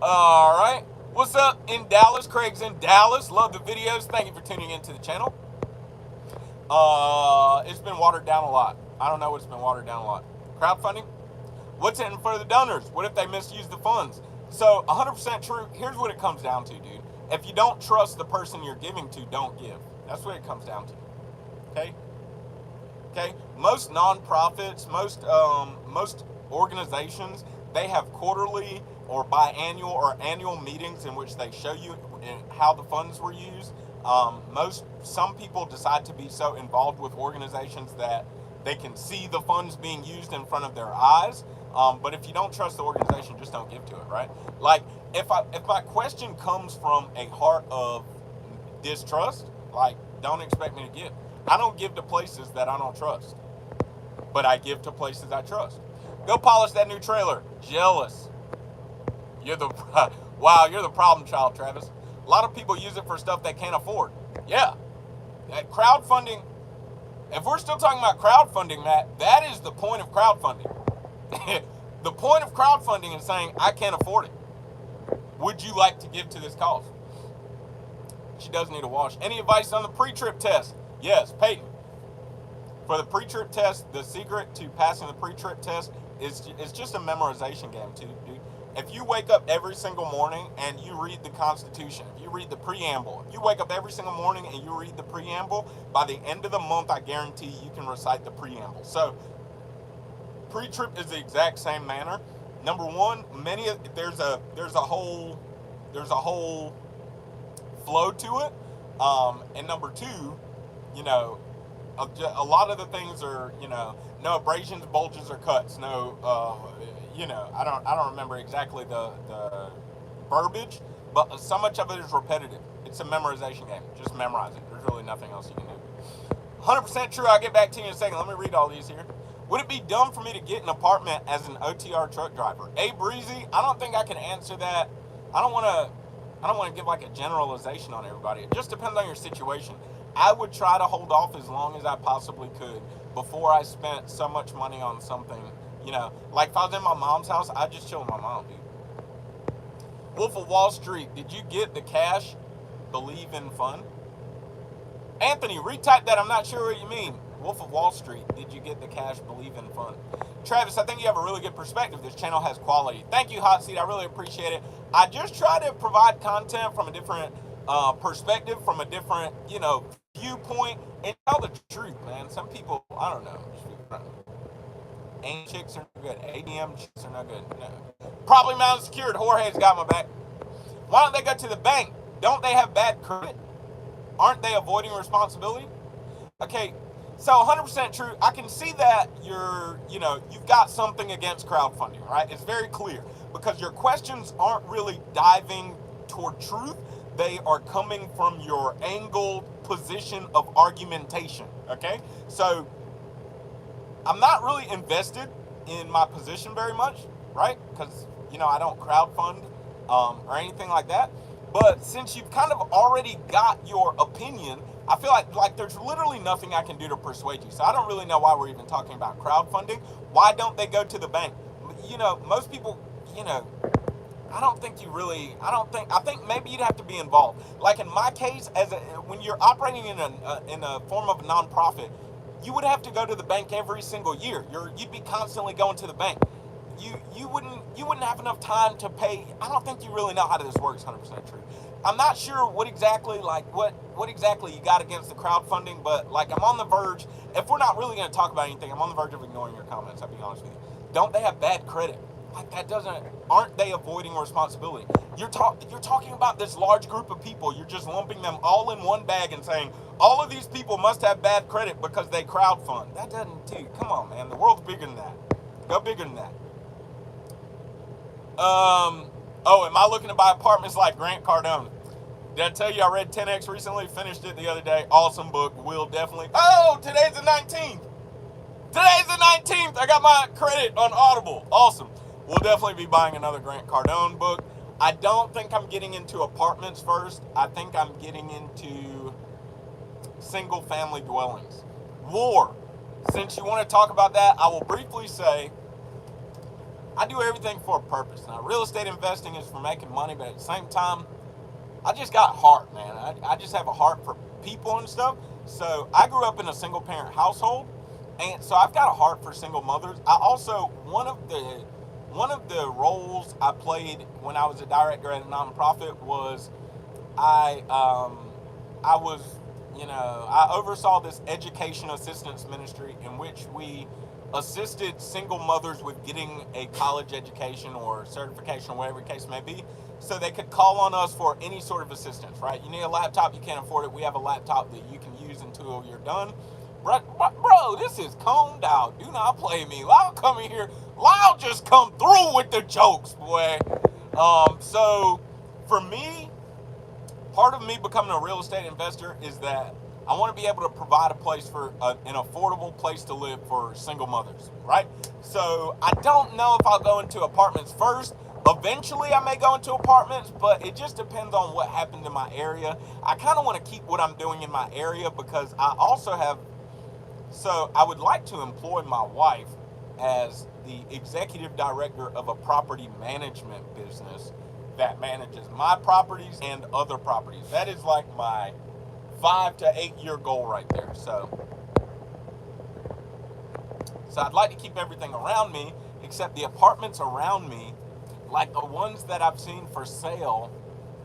All right. What's up in Dallas? Craig's in Dallas. Love the videos. Thank you for tuning into the channel. It's been watered down a lot. I don't know what's been watered down a lot. Crowdfunding? What's in for the donors? What if they misuse the funds? So 100% true. Here's what it comes down to, dude. If you don't trust the person you're giving to, don't give. That's what it comes down to. Okay? Most nonprofits, most organizations, they have quarterly or biannual or annual meetings in which they show you how the funds were used. Some people decide to be so involved with organizations that they can see the funds being used in front of their eyes. But if you don't trust the organization, just don't give to it, right? If my question comes from a heart of distrust, don't expect me to give. I don't give to places that I don't trust, but I give to places I trust. Go polish that new trailer. Jealous. You're the problem child, Travis. A lot of people use it for stuff they can't afford. Yeah. That crowdfunding, if we're still talking about crowdfunding, Matt, that is the point of crowdfunding. The point of crowdfunding is saying, I can't afford it. Would you like to give to this cause? She does need a wash. Any advice on the pre-trip test? Yes, Peyton. For the pre-trip test, the secret to passing the pre-trip test is just a memorization game too, dude. If you wake up every single morning and you read the Constitution, if you read the preamble, if you wake up every single morning and you read the preamble, by the end of the month, I guarantee you can recite the preamble. So, pre-trip is the exact same manner. Number one, there's a whole flow to it, and number two, you know, a lot of the things are, no abrasions, bulges, or cuts. No, I don't remember exactly the verbiage, but so much of it is repetitive. It's a memorization game. Just memorize it. There's really nothing else you can do. 100% true. I'll get back to you in a second. Let me read all these here. Would it be dumb for me to get an apartment as an OTR truck driver? A Breezy, I don't think I can answer that. I don't want to give like a generalization on everybody. It just depends on your situation. I would try to hold off as long as I possibly could before I spent so much money on something, like if I was in my mom's house, I'd just chill with my mom, dude. Wolf of Wall Street, did you get the cash? Believe in fun? Anthony, retype that. I'm not sure what you mean. Wolf of Wall Street, did you get the cash? Believe in fun? Travis, I think you have a really good perspective. This channel has quality. Thank you, Hot Seat. I really appreciate it. I just try to provide content from a different perspective, from a different, viewpoint, and tell the truth, man. Some people, I don't know. AIM chicks are no good. ADM chicks are no good. No. Probably mounted secured. Jorge's got my back. Why don't they go to the bank? Don't they have bad credit? Aren't they avoiding responsibility? Okay, so 100% true. I can see that you've got something against crowdfunding, right? It's very clear because your questions aren't really diving toward truth. They are coming from your angled position of argumentation, okay? So I'm not really invested in my position very much, right? Because, I don't crowdfund or anything like that. But since you've kind of already got your opinion, I feel like there's literally nothing I can do to persuade you. So I don't really know why we're even talking about crowdfunding. Why don't they go to the bank? Most people, I think maybe you'd have to be involved. Like in my case, when you're operating in a form of a nonprofit, you would have to go to the bank every single year. You'd be constantly going to the bank. You wouldn't have enough time to pay. I don't think you really know how this works. 100% true. I'm not sure what exactly you got against the crowdfunding, but I'm on the verge. If we're not really going to talk about anything, I'm on the verge of ignoring your comments. I'll be honest with you. Don't they have bad credit? Aren't they avoiding responsibility? You're talking about this large group of people. You're just lumping them all in one bag and saying all of these people must have bad credit because they crowdfund. That doesn't, dude. Come on, man. The world's bigger than that. Go bigger than that. Am I looking to buy apartments like Grant Cardone? Did I tell you I read 10X recently? Finished it the other day. Awesome book. Will definitely. Oh, today's the 19th. I got my credit on Audible. Awesome. We'll definitely be buying another Grant Cardone book. I don't think I'm getting into apartments first. I think I'm getting into single family dwellings. War. Since you want to talk about that, I will briefly say I do everything for a purpose. Now, real estate investing is for making money, but at the same time, I just got a heart, man. I just have a heart for people and stuff. So I grew up in a single parent household, and so I've got a heart for single mothers. I also, one of the roles I played when I was a director at a nonprofit was I oversaw this education assistance ministry in which we assisted single mothers with getting a college education or certification or whatever the case may be, so they could call on us for any sort of assistance, right? You need a laptop, you can't afford it, we have a laptop that you can use until you're done. Bro, this is combed out. Do not play me. Lyle coming here. Lyle just come through with the jokes, boy. So for me, part of me becoming a real estate investor is that I want to be able to provide a place for an affordable place to live for single mothers, right? So I don't know if I'll go into apartments first. Eventually I may go into apartments, but it just depends on what happens in my area. I kind of want to keep what I'm doing in my area because I also have, so I would like to employ my wife as the executive director of a property management business that manages my properties and other properties. That is like my 5 to 8 year goal right there. So So I'd like to keep everything around me, except the apartments around me, like the ones that I've seen for sale,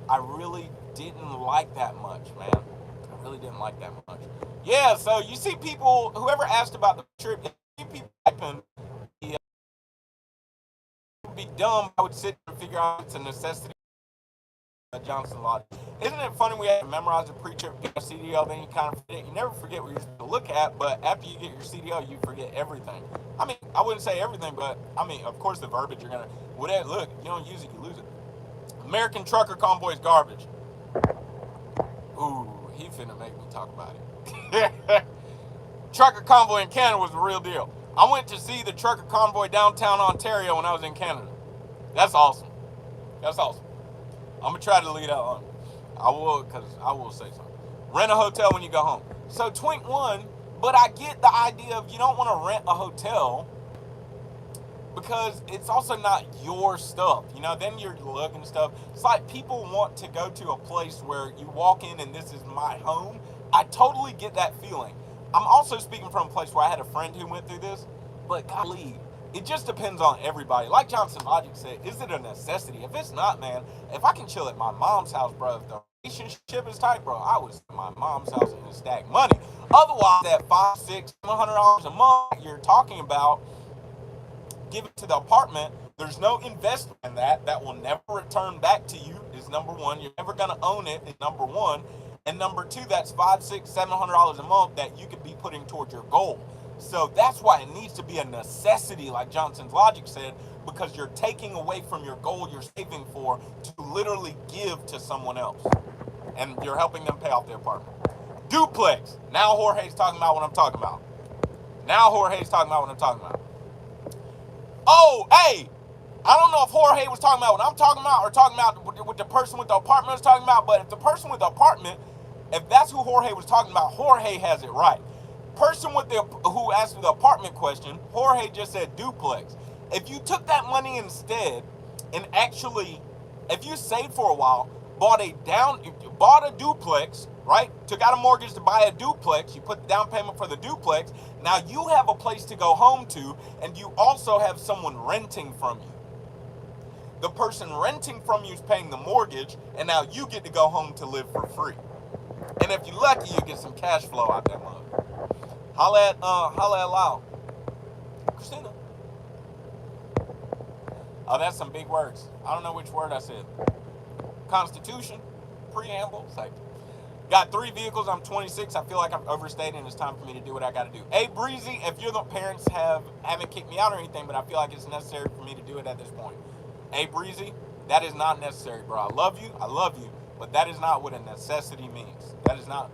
I really didn't like that much, man. I really didn't like that much. Yeah, so you see people, whoever asked about the trip, you see people typing, it would be dumb. I would sit and figure out it's a necessity. Johnson Lodge. Isn't it funny we have to memorize the pre-trip, get a CDL, then you kind of forget. You never forget what you're supposed to look at, but after you get your CDL, you forget everything. I mean, I wouldn't say everything, but I mean, of course, the verbiage you're gonna. Whatever. Look, you don't use it, you lose it. American trucker convoy is garbage. Ooh, he finna make me talk about it. Trucker convoy in Canada was the real deal. I went to see the trucker convoy downtown Ontario when I was in Canada. That's awesome. That's awesome. I'm gonna try to lead out on. I will say something. Rent a hotel when you go home. So Twink one, but I get the idea of you don't want to rent a hotel because it's also not your stuff. You know, then you're looking stuff. It's like people want to go to a place where you walk in and this is my home. I totally get that feeling. I'm also speaking from a place where I had a friend who went through this, but golly, it just depends on everybody. Like Johnson Logic said, is it a necessity? If it's not, man, if I can chill at my mom's house, bro, if the relationship is tight, bro, I was at my mom's house and stack money. Otherwise, that $500, $600, $700 a month you're talking about, give it to the apartment. There's no investment in that. That will never return back to you, is number one. You're never going to own it, is number one. And number two, that's $500, $600, $700 a month that you could be putting towards your goal. So that's why it needs to be a necessity, like Johnson's Logic said, because you're taking away from your goal you're saving for to literally give to someone else. And you're helping them pay off their apartment. Duplex. Now Jorge's talking about what I'm talking about. Oh, hey, I don't know if Jorge was talking about what I'm talking about or talking about what the person with the apartment was talking about, but if the person with the apartment, if that's who Jorge was talking about, Jorge has it right. Person with who asked the apartment question, Jorge just said duplex. If you took that money instead and actually, if you saved for a while, bought a duplex, right? Took out a mortgage to buy a duplex, you put the down payment for the duplex, now you have a place to go home to, and you also have someone renting from you. The person renting from you is paying the mortgage, and now you get to go home to live for free. And if you're lucky, you get some cash flow out that month. Holla at Lyle. Christina. Oh, that's some big words. I don't know which word I said. Constitution, preamble, like, got 3 vehicles. I'm 26. I feel like I'm overstated, and it's time for me to do what I got to do. Hey, Breezy, if you're the parents haven't kicked me out or anything, but I feel like it's necessary for me to do it at this point. Hey, Breezy, that is not necessary, bro. I love you, but that is not what a necessity means. That is not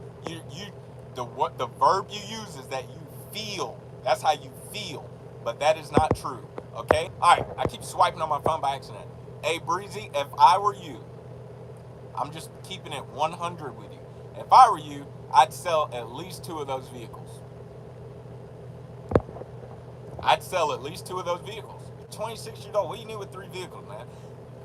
the verb you use is that you feel. That's how you feel, but that is not true. Okay. All right. I keep swiping on my phone by accident. Hey, Breezy, if I were you, I'm just keeping it 100 with you. If I were you, I'd sell at least 2 of those vehicles. You're 26 years old. What do you need with 3 vehicles, man?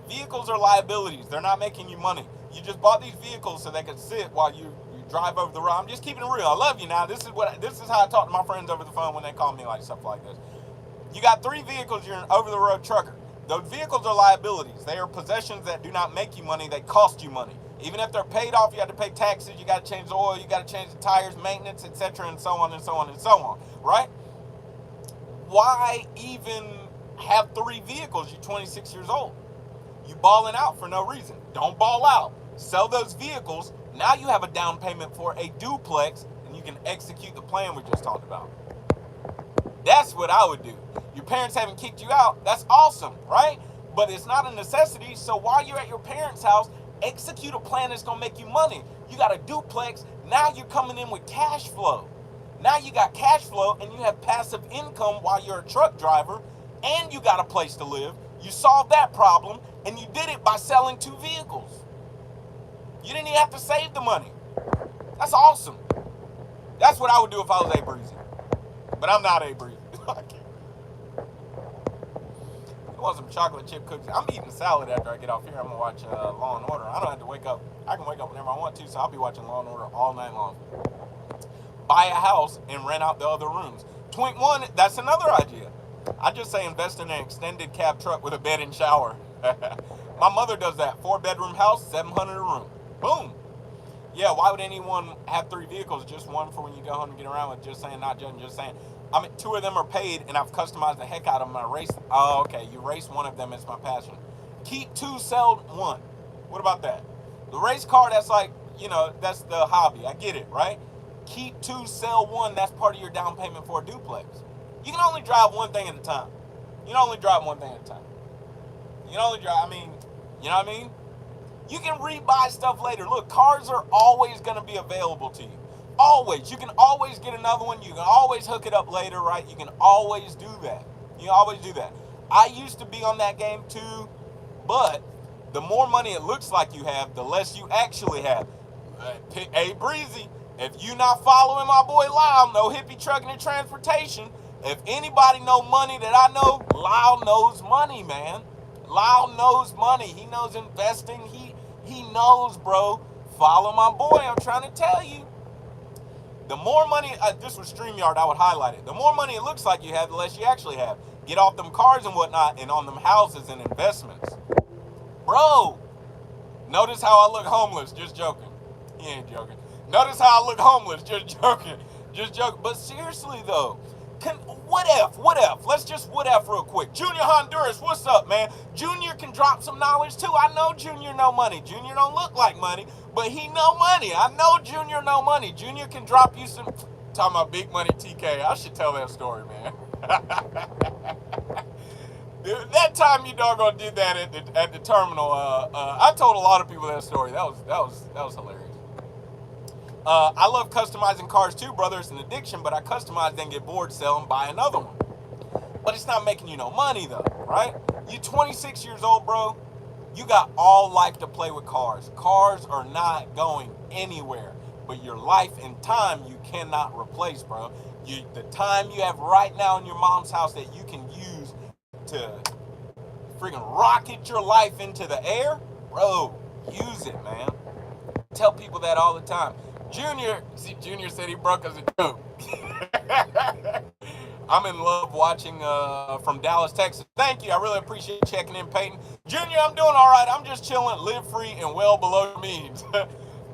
Vehicles are liabilities. They're not making you money. You just bought these vehicles so they could sit while you drive over the road. I'm just keeping it real. I love you now. This is how I talk to my friends over the phone when they call me like stuff like this. You got 3 vehicles. You're an over-the-road trucker. Those vehicles are liabilities. They are possessions that do not make you money. They cost you money. Even if they're paid off, you have to pay taxes. You got to change the oil. You got to change the tires, maintenance, etc., and so on and so on and so on. Right? Why even have 3 vehicles? You're 26 years old. You balling out for no reason. Don't ball out. Sell those vehicles. Now you have a down payment for a duplex, and you can execute the plan we just talked about. That's what I would do. Your parents haven't kicked you out. That's awesome, right? But it's not a necessity. So while you're at your parents' house, execute a plan that's going to make you money. You got a duplex. Now you're coming in with cash flow. Now you got cash flow, and you have passive income while you're a truck driver, and you got a place to live. You solved that problem, and you did it by selling 2 vehicles. You didn't even have to save the money. That's awesome. That's what I would do if I was A Breezy. But I'm not A Breezy. I want some chocolate chip cookies. I'm eating salad after I get off here. I'm going to watch Law and Order. I don't have to wake up. I can wake up whenever I want to, so I'll be watching Law and Order all night long. Buy a house and rent out the other rooms. Twink one, that's another idea. I just say invest in an extended cab truck with a bed and shower. My mother does that. 4-bedroom house, 700 a room. Boom. Yeah, why would anyone have 3 vehicles? Just one for when you go home and get around with. Just saying, not judging, just saying. I mean, 2 of them are paid, and I've customized the heck out of them. I race. Oh, okay. You race one of them. It's my passion. Keep 2, sell 1. What about that? The race car, that's like, that's the hobby. I get it, right? Keep 2, sell 1. That's part of your down payment for a duplex. You can only drive one thing at a time. You can only drive one thing at a time. You can only drive, you know what I mean? You can rebuy stuff later. Look, cars are always going to be available to you. Always. You can always get another one. You can always hook it up later, right? You can always do that. You can always do that. I used to be on that game too, but the more money it looks like you have, the less you actually have. Hey, Breezy, if you not following my boy Lyle, No Hippie Trucking and Transportation, if anybody know money that I know, Lyle knows money, man. Lyle knows money. He knows investing. He knows, bro. Follow my boy. I'm trying to tell you. The more money, this was StreamYard, I would highlight it. The more money it looks like you have, the less you actually have. Get off them cars and whatnot and on them houses and investments. Bro, notice how I look homeless. Just joking. He ain't joking. Notice how I look homeless. Just joking. Just joking. But seriously, though, what if? Let's just what if real quick. Junior Honduras, what's up, man? Junior can drop some knowledge, too. I know Junior know money. Junior don't look like money, but he know money. I know Junior know money. Junior can drop you some... Talking about big money TK. I should tell that story, man. Dude, that time you doggone did that at the terminal, I told a lot of people that story. That was hilarious. I love customizing cars too, brother. It's an addiction, but I customize, then get bored, sell, and buy another one. But it's not making you no money though, right? You 26 years old, bro. You got all life to play with cars. Cars are not going anywhere. But your life and time you cannot replace, bro. The time you have right now in your mom's house that you can use to freaking rocket your life into the air, bro, use it, man. Tell people that all the time. Junior said he broke us a joke. I'm in love watching from Dallas, Texas. Thank you. I really appreciate you checking in, Peyton. Junior, I'm doing all right. I'm just chilling, live free, and well below your means.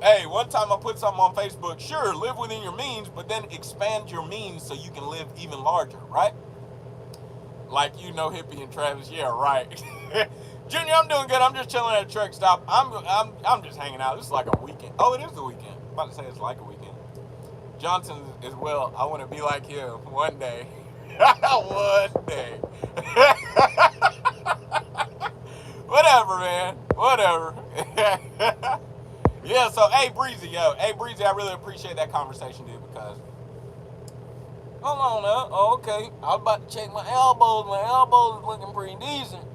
Hey, one time I put something on Facebook. Sure, live within your means, but then expand your means so you can live even larger, right? Like Hippie and Travis. Yeah, right. Junior, I'm doing good. I'm just chilling at a truck stop. I'm just hanging out. This is like a weekend. Oh, it is the weekend. I'm about to say it's like a weekend. Johnson as well. I want to be like him one day. One day. Whatever, man. Whatever. Yeah, so, hey, Breezy, I really appreciate that conversation, dude, because... Hold on now. Oh, okay. I was about to check my elbows. My elbows is looking pretty decent.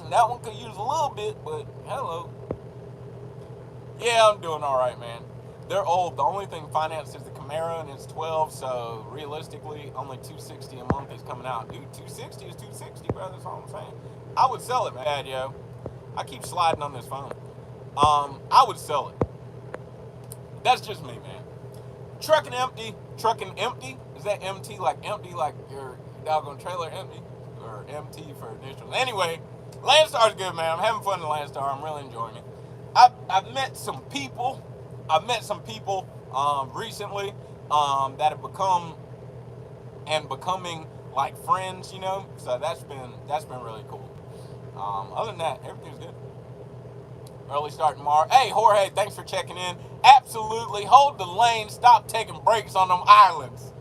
That one could use a little bit, but hello. Yeah, I'm doing all right, man. They're old. The only thing financed is the Camaro, and it's 12, so realistically, only $260 a month is coming out. Dude, $260 is $260, bro. That's all I'm saying. I would sell it, man. Bad, yo. I keep sliding on this phone. I would sell it. That's just me, man. Trucking empty. Is that MT like empty, like your doggone trailer empty? Or MT for initials? Anyway, Landstar's good, man. I'm having fun in Landstar. I'm really enjoying it. I've met some people. Recently that have becoming like friends, So that's been really cool. Other than that, everything's good. Early start tomorrow. Hey, Jorge, thanks for checking in. Absolutely. Hold the lane. Stop taking breaks on them islands.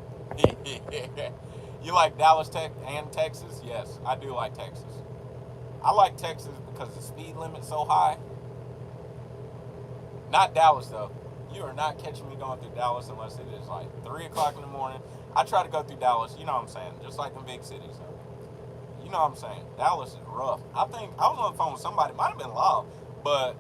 You like Dallas and Texas? Yes, I do like Texas. I like Texas because the speed limit's so high. Not Dallas, though. You are not catching me going through Dallas unless it is like 3 o'clock in the morning. I try to go through Dallas, you know what I'm saying, just like in big cities, though. You know what I'm saying? Dallas is rough. I think I was on the phone with somebody. It might have been Love. But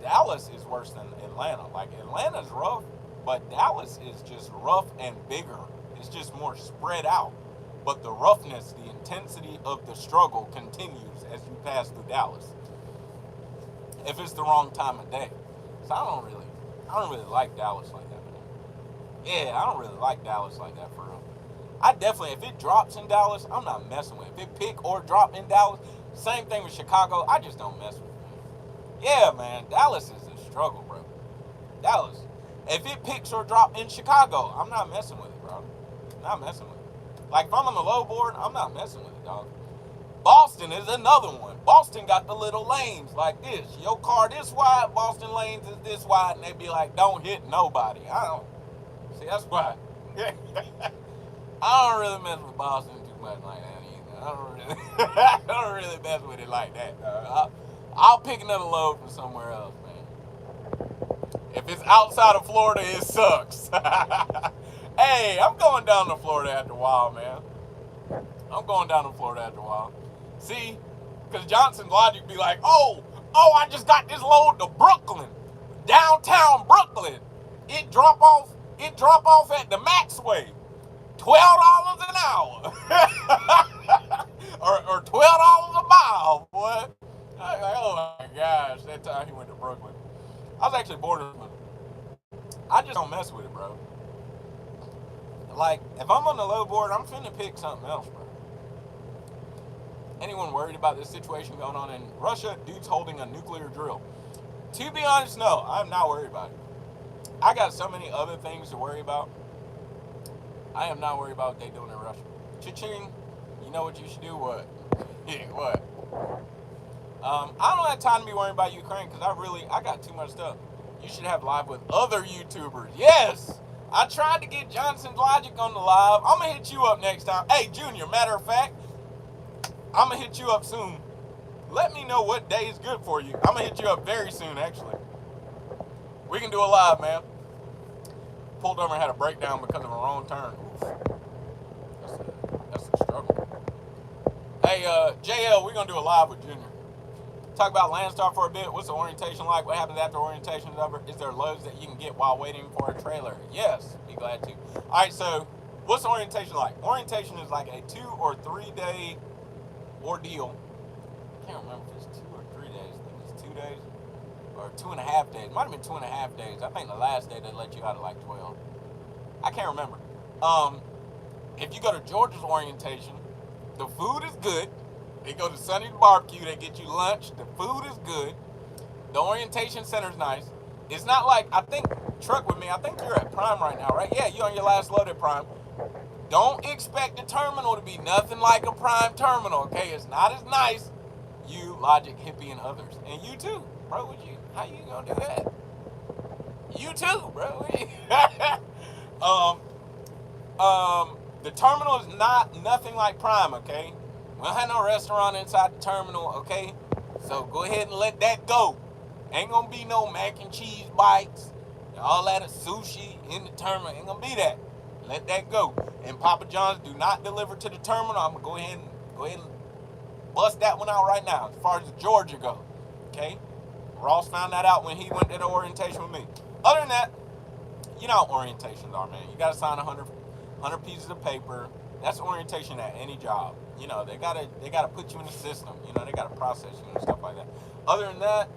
Dallas is worse than Atlanta. Like, Atlanta's rough, but Dallas is just rough and bigger. It's just more spread out. But the roughness, the intensity of the struggle continues as you pass through Dallas. If it's the wrong time of day. So I don't really like Dallas like that, man. Yeah, I don't really like Dallas like that for real. I definitely, if it drops in Dallas, I'm not messing with it. If it pick or drop in Dallas, same thing with Chicago, I just don't mess with it. Yeah, man, Dallas is a struggle, bro. Dallas. If it picks or drop in Chicago, I'm not messing with it, bro. Not messing with it. Like, if I'm on the low board, I'm not messing with it, dog. Boston is another one. Boston got the little lanes like this. Your car this wide, Boston lanes is this wide, and they be like, don't hit nobody. I don't. See, that's why. I don't really mess with Boston too much like that either. I don't really mess with it like that. I'll pick another load from somewhere else, man. If it's outside of Florida, it sucks. Hey, I'm going down to Florida after a while, man. I'm going down to Florida after a while. See, because Johnson's logic be like, oh, I just got this load to Brooklyn, downtown Brooklyn. It drop off at the Maxway. $12 an hour. or $12 a mile, boy. I was like, oh my gosh, that time he went to Brooklyn. I was actually bored of him. I just don't mess with it, bro. Like, if I'm on the low board, I'm finna pick something else, bro. Anyone worried about this situation going on in Russia? Dude's holding a nuclear drill. To be honest, no, I'm not worried about it. I got so many other things to worry about. I am not worried about what they're doing in Russia. Cha-ching, you know what you should do? What? Yeah, what? I don't have time to be worrying about Ukraine because I got too much stuff. You should have live with other YouTubers. Yes! I tried to get Johnson's Logic on the live. I'm going to hit you up next time. Hey, Junior, matter of fact, I'm going to hit you up soon. Let me know what day is good for you. I'm going to hit you up very soon, actually. We can do a live, man. Pulled over and had a breakdown because of a wrong turn. That's a struggle. Hey, JL, we're going to do a live with Junior. Talk about Landstar for a bit. What's the orientation like? What happens after orientation is over? Is there loads that you can get while waiting for a trailer? Yes, be glad to. All right, so what's the orientation like? Orientation is like a 2 or 3 day ordeal. I can't remember if it's 2 or 3 days. I think it's 2 days or 2.5 days. Might have been 2.5 days. I think the last day they let you out at like 12. I can't remember. If you go to Georgia's orientation, the food is good. They go to Sonny's Barbecue. They get you lunch. The food is good. The orientation center's nice. It's not like, I think, truck with me, I think you're at Prime right now, right? Yeah, you're on your last load at Prime. Don't expect the terminal to be nothing like a Prime terminal, okay? It's not as nice. You, Logic, Hippie, and others. And you too, bro. How you gonna do that? You too, bro. The terminal is nothing like Prime, okay? We don't have no restaurant inside the terminal, okay? So go ahead and let that go. Ain't gonna be no mac and cheese bites, all that of sushi in the terminal. Ain't gonna be that. Let that go. And Papa John's do not deliver to the terminal. I'm gonna go ahead and bust that one out right now. As far as Georgia go, okay? Ross found that out when he went to the orientation with me. Other than that, you know how orientations are, man. You gotta sign 100 pieces of paper. That's orientation at any job. You know, they gotta put you in the system. You know, they gotta process you and stuff like that. Other than that,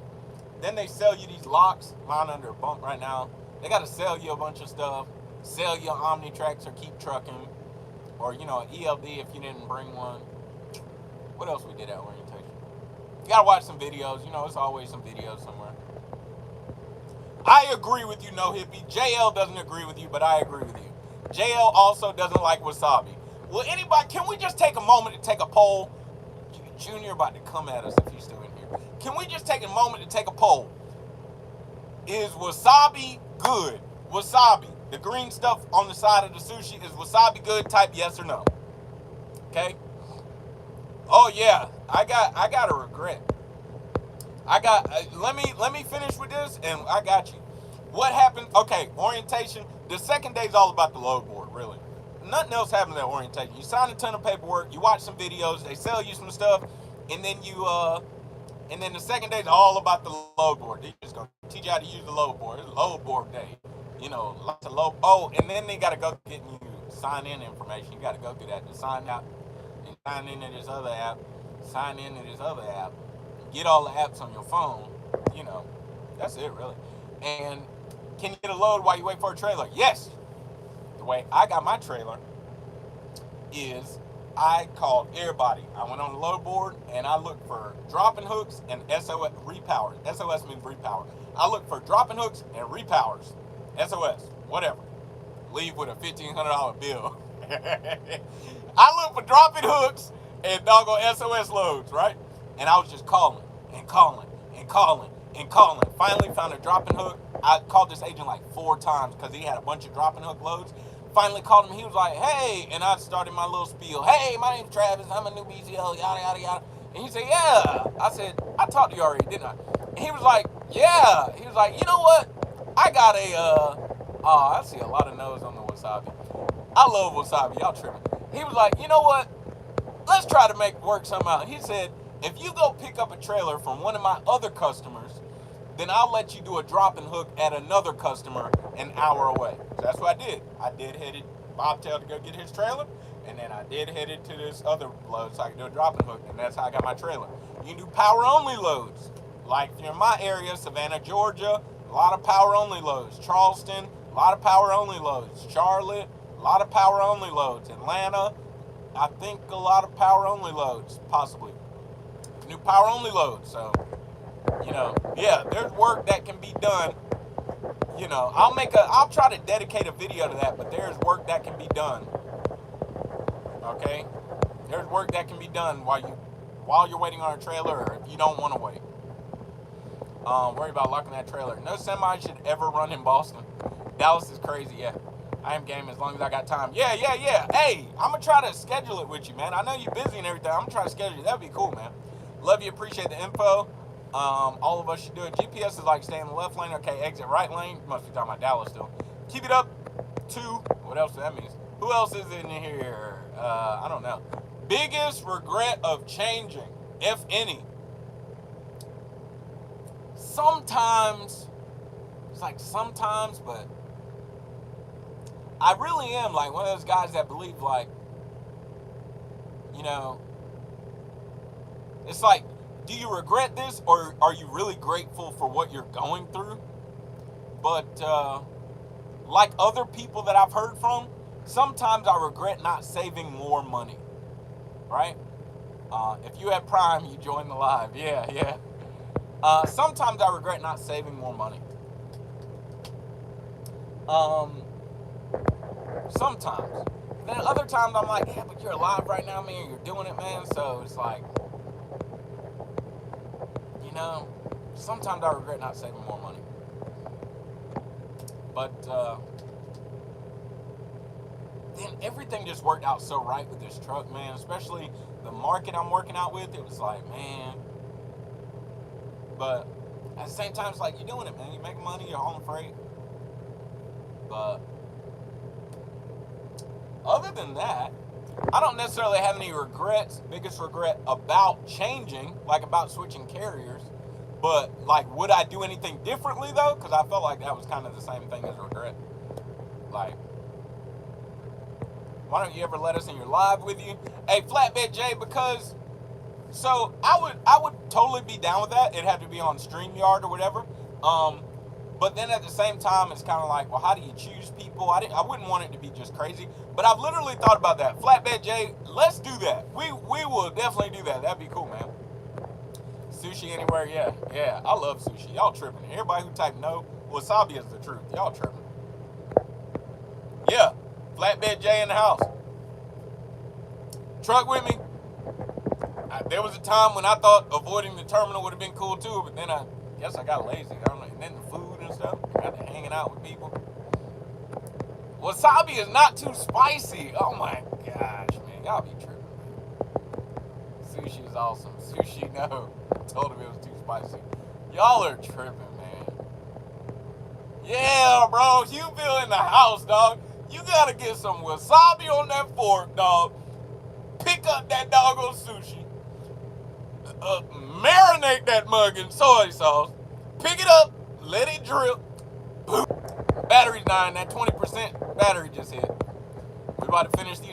then they sell you these locks. Mine under a bump right now. They gotta sell you a bunch of stuff. Sell your Omnitracks or keep trucking. Or, you know, an ELD if you didn't bring one. What else we did at orientation? You gotta watch some videos. You know, it's always some videos somewhere. I agree with you, No Hippie. JL doesn't agree with you, but I agree with you. JL also doesn't like wasabi. Well, anybody, can we just take a moment to take a poll? Junior about to come at us if he's still in here. Can we just take a moment to take a poll? Is wasabi good? Wasabi, the green stuff on the side of the sushi, is wasabi good? Type yes or no. Okay? Oh yeah, I got a regret. Let me finish with this and I got you. What happened? Okay, orientation. The second day is all about the load board, really. Nothing else happens at orientation. You sign a ton of paperwork, you watch some videos, they sell you some stuff, and then the second day is all about the load board. They're just gonna teach you how to use the load board. It's load board day. You know, lots of load. Oh, and then they gotta go get you sign in information. You gotta go through that to sign out and sign into this other app. Sign into this other app. Get all the apps on your phone. You know, that's it really. And can you get a load while you wait for a trailer? Yes. the way I got my trailer is I called everybody. I went on the load board and I looked for dropping hooks and SOS repowers. SOS means repower. I looked for dropping hooks and repowers. SOS, whatever. Leave with a $1,500 bill. I looked for dropping hooks and doggone SOS loads, right? And I was just calling and calling and calling and calling. Finally found a dropping hook. I called this agent like 4 times because he had a bunch of dropping hook loads. Finally called him. He was like, hey, and I started my little spiel. Hey, my name's Travis. I'm a new BCL, yada, yada, yada. And he said, yeah. I said, I talked to you already, didn't I? And he was like, yeah. He was like, you know what? I got a, I see a lot of no's on the wasabi. I love wasabi. Y'all tripping. He was like, you know what? Let's try to work something out. He said, if you go pick up a trailer from one of my other customers, then I'll let you do a dropping hook at another customer an hour away. So that's what I did. I did headed bobtail to go get his trailer, and then I did headed to this other load so I could do a dropping hook, and that's how I got my trailer. You can do power only loads. Like in my area, Savannah, Georgia, a lot of power only loads. Charleston, a lot of power only loads. Charlotte, a lot of power only loads. Atlanta, I think a lot of power only loads, possibly. New power only loads. So, you know, yeah, there's work that can be done. You know, I'll try to dedicate a video to that, but there's work that can be done. Okay? There's work that can be done while you're waiting on a trailer, or if you don't want to wait. Worry about locking that trailer. No semi should ever run in Boston. Dallas is crazy, yeah. I am game as long as I got time. Yeah. Hey, I'm going to try to schedule it with you, man. I know you're busy and everything. I'm going to try to schedule it. That would be cool, man. Love you. Appreciate the info. All of us should do it. GPS is like stay in the left lane. Okay, exit right lane. Must be talking about Dallas still. Keep it up. 2. What else that means? Who else is in here? I don't know. Biggest regret of changing, if any. Sometimes, it's like sometimes, but I really am like one of those guys that believe, like, you know, it's like, do you regret this, or are you really grateful for what you're going through? But like other people that I've heard from, sometimes I regret not saving more money, right? If you had Prime, you join the live. Yeah. Sometimes I regret not saving more money. Sometimes. Then other times I'm like, yeah, but you're alive right now, man. You're doing it, man. So it's like, you know, sometimes I regret not saving more money. But then everything just worked out so right with this truck, man. Especially the market I'm working out with. It was like, man. But at the same time, it's like, you're doing it, man. You're making money. You're hauling freight. But other than that, I don't necessarily have any regrets. Biggest regret about changing, like about switching carriers. But, like, would I do anything differently, though? Because I felt like that was kind of the same thing as regret. Like, why don't you ever let us in your live with you? Hey, Flatbed J, because, so I would totally be down with that. It had to be on StreamYard or whatever. But then at the same time, it's kind of like, well, how do you choose people? I wouldn't want it to be just crazy. But I've literally thought about that. Flatbed J, let's do that. We will definitely do that. That'd be cool, man. Sushi anywhere, yeah. I love sushi. Y'all tripping. Everybody who typed no, wasabi is the truth. Y'all tripping. Yeah, Flatbed J in the house. Truck with me. There was a time when I thought avoiding the terminal would have been cool too, but then I guess I got lazy. I don't know. And then the food and stuff, got to hanging out with people. Wasabi is not too spicy. Oh my gosh, man. Y'all be tripping. Sushi is awesome. Sushi, no. I told him it was too spicy. Y'all are tripping, man. Yeah, bro. Hughville in the house, dog. You gotta get some wasabi on that fork, dog. Pick up that doggone sushi. Marinate that mug in soy sauce. Pick it up. Let it drip. Boom. Battery's dying. That 20% battery just hit. We about to finish these.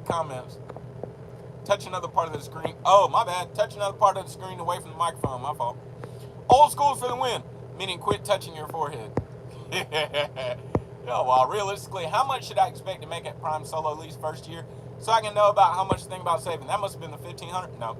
Comments. Touch another part of the screen. Oh, my bad. Touch another part of the screen away from the microphone. My fault. Old school for the win. Meaning quit touching your forehead. Yeah, well, realistically, how much should I expect to make at Prime Solo Lease first year so I can know about how much to think about saving? That must have been the 1500. No.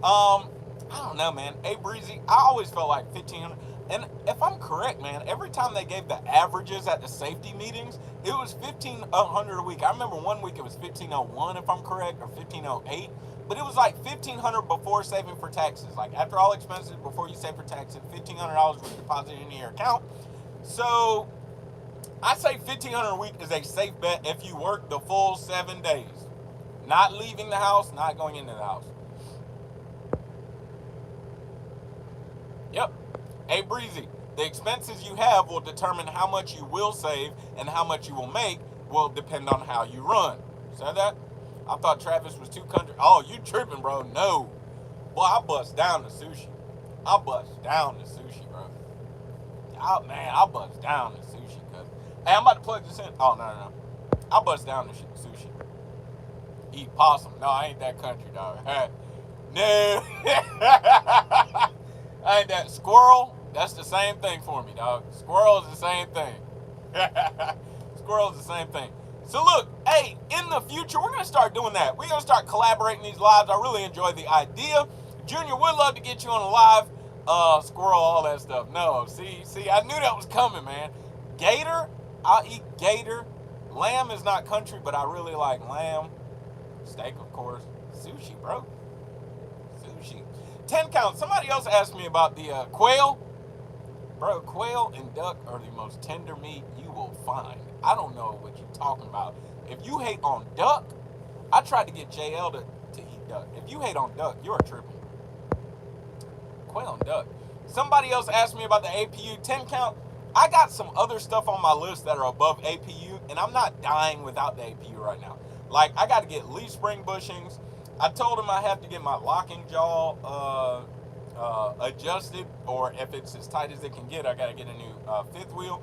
I don't know, man. Hey, Breezy, I always felt like 1500. And if I'm correct, man, every time they gave the averages at the safety meetings, it was 1500 a week. I remember one week it was 1501, if I'm correct, or 1508. But it was like 1500 before saving for taxes. Like after all expenses, before you save for taxes, $1,500 was deposited into your account. So I say 1500 a week is a safe bet if you work the full 7 days. Not leaving the house, not going into the house. Yep. Hey, Breezy, the expenses you have will determine how much you will save, and how much you will make will depend on how you run. Said that? I thought Travis was too country. Oh, you tripping, bro. No. Boy, I bust down the sushi. I bust down the sushi, bro. Oh, man, I bust down the sushi, cuz. Hey, I'm about to plug this in. Oh, no. I bust down the sushi. Eat possum. No, I ain't that country, dog. No. I ain't that. Squirrel, that's the same thing for me, dog. Squirrel is the same thing. Squirrel is the same thing. So look, hey, in the future, we're going to start doing that. We're going to start collaborating these lives. I really enjoy the idea. Junior, would love to get you on a live. Squirrel, all that stuff. No, see, I knew that was coming, man. Gator, I'll eat gator. Lamb is not country, but I really like lamb. Steak, of course. Sushi, bro. Sushi. 10 count. Somebody else asked me about the quail. Bro, quail and duck are the most tender meat you will find. I don't know what you're talking about. If you hate on duck, I tried to get JL to eat duck. If you hate on duck, you're tripping. Quail and duck. Somebody else asked me about the APU 10 count. I got some other stuff on my list that are above APU, and I'm not dying without the APU right now. Like, I got to get leaf spring bushings. I told him I have to get my locking jaw adjusted, or if it's as tight as it can get, I got to get a new fifth wheel.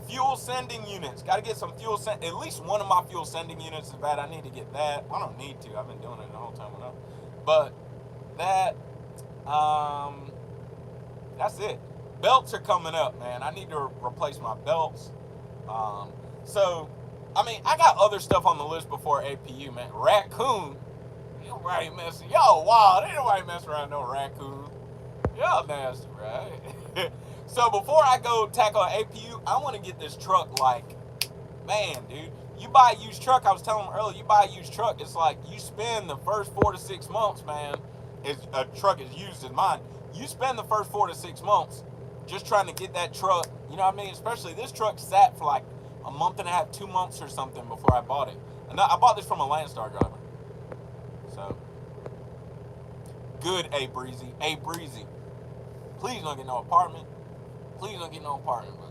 Fuel sending units. Got to get some fuel send. At least one of my fuel sending units is bad. I need to get that. I don't need to. I've been doing it the whole time. But that, that's it. Belts are coming up, man. I need to replace my belts. So, I mean, I got other stuff on the list before APU, man. Raccoon. Nobody messing. Y'all wild. Ain't nobody messing around no raccoon. Y'all nasty, right? So before I go tackle an APU, I want to get this truck like, man, dude. You buy a used truck, I was telling them earlier, you buy a used truck, it's like you spend the first 4 to 6 months, man, if a truck is used as mine, you spend the first 4 to 6 months just trying to get that truck, you know what I mean? Especially this truck sat for like a month and a half, 2 months or something before I bought it. And I bought this from a Landstar driver. So, good, A Breezy. A Breezy. Please don't get no apartment. Please don't get no apartment, bro.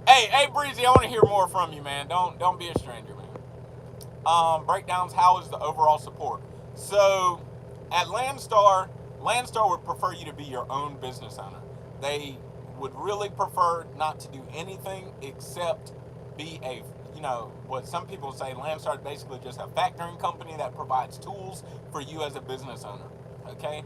Hey, Breezy, I want to hear more from you, man. Don't be a stranger, man. Breakdowns, how is the overall support? So, at Landstar would prefer you to be your own business owner. They would really prefer not to do anything except be a, you know, what some people say, Landstar is basically just a factoring company that provides tools for you as a business owner, okay?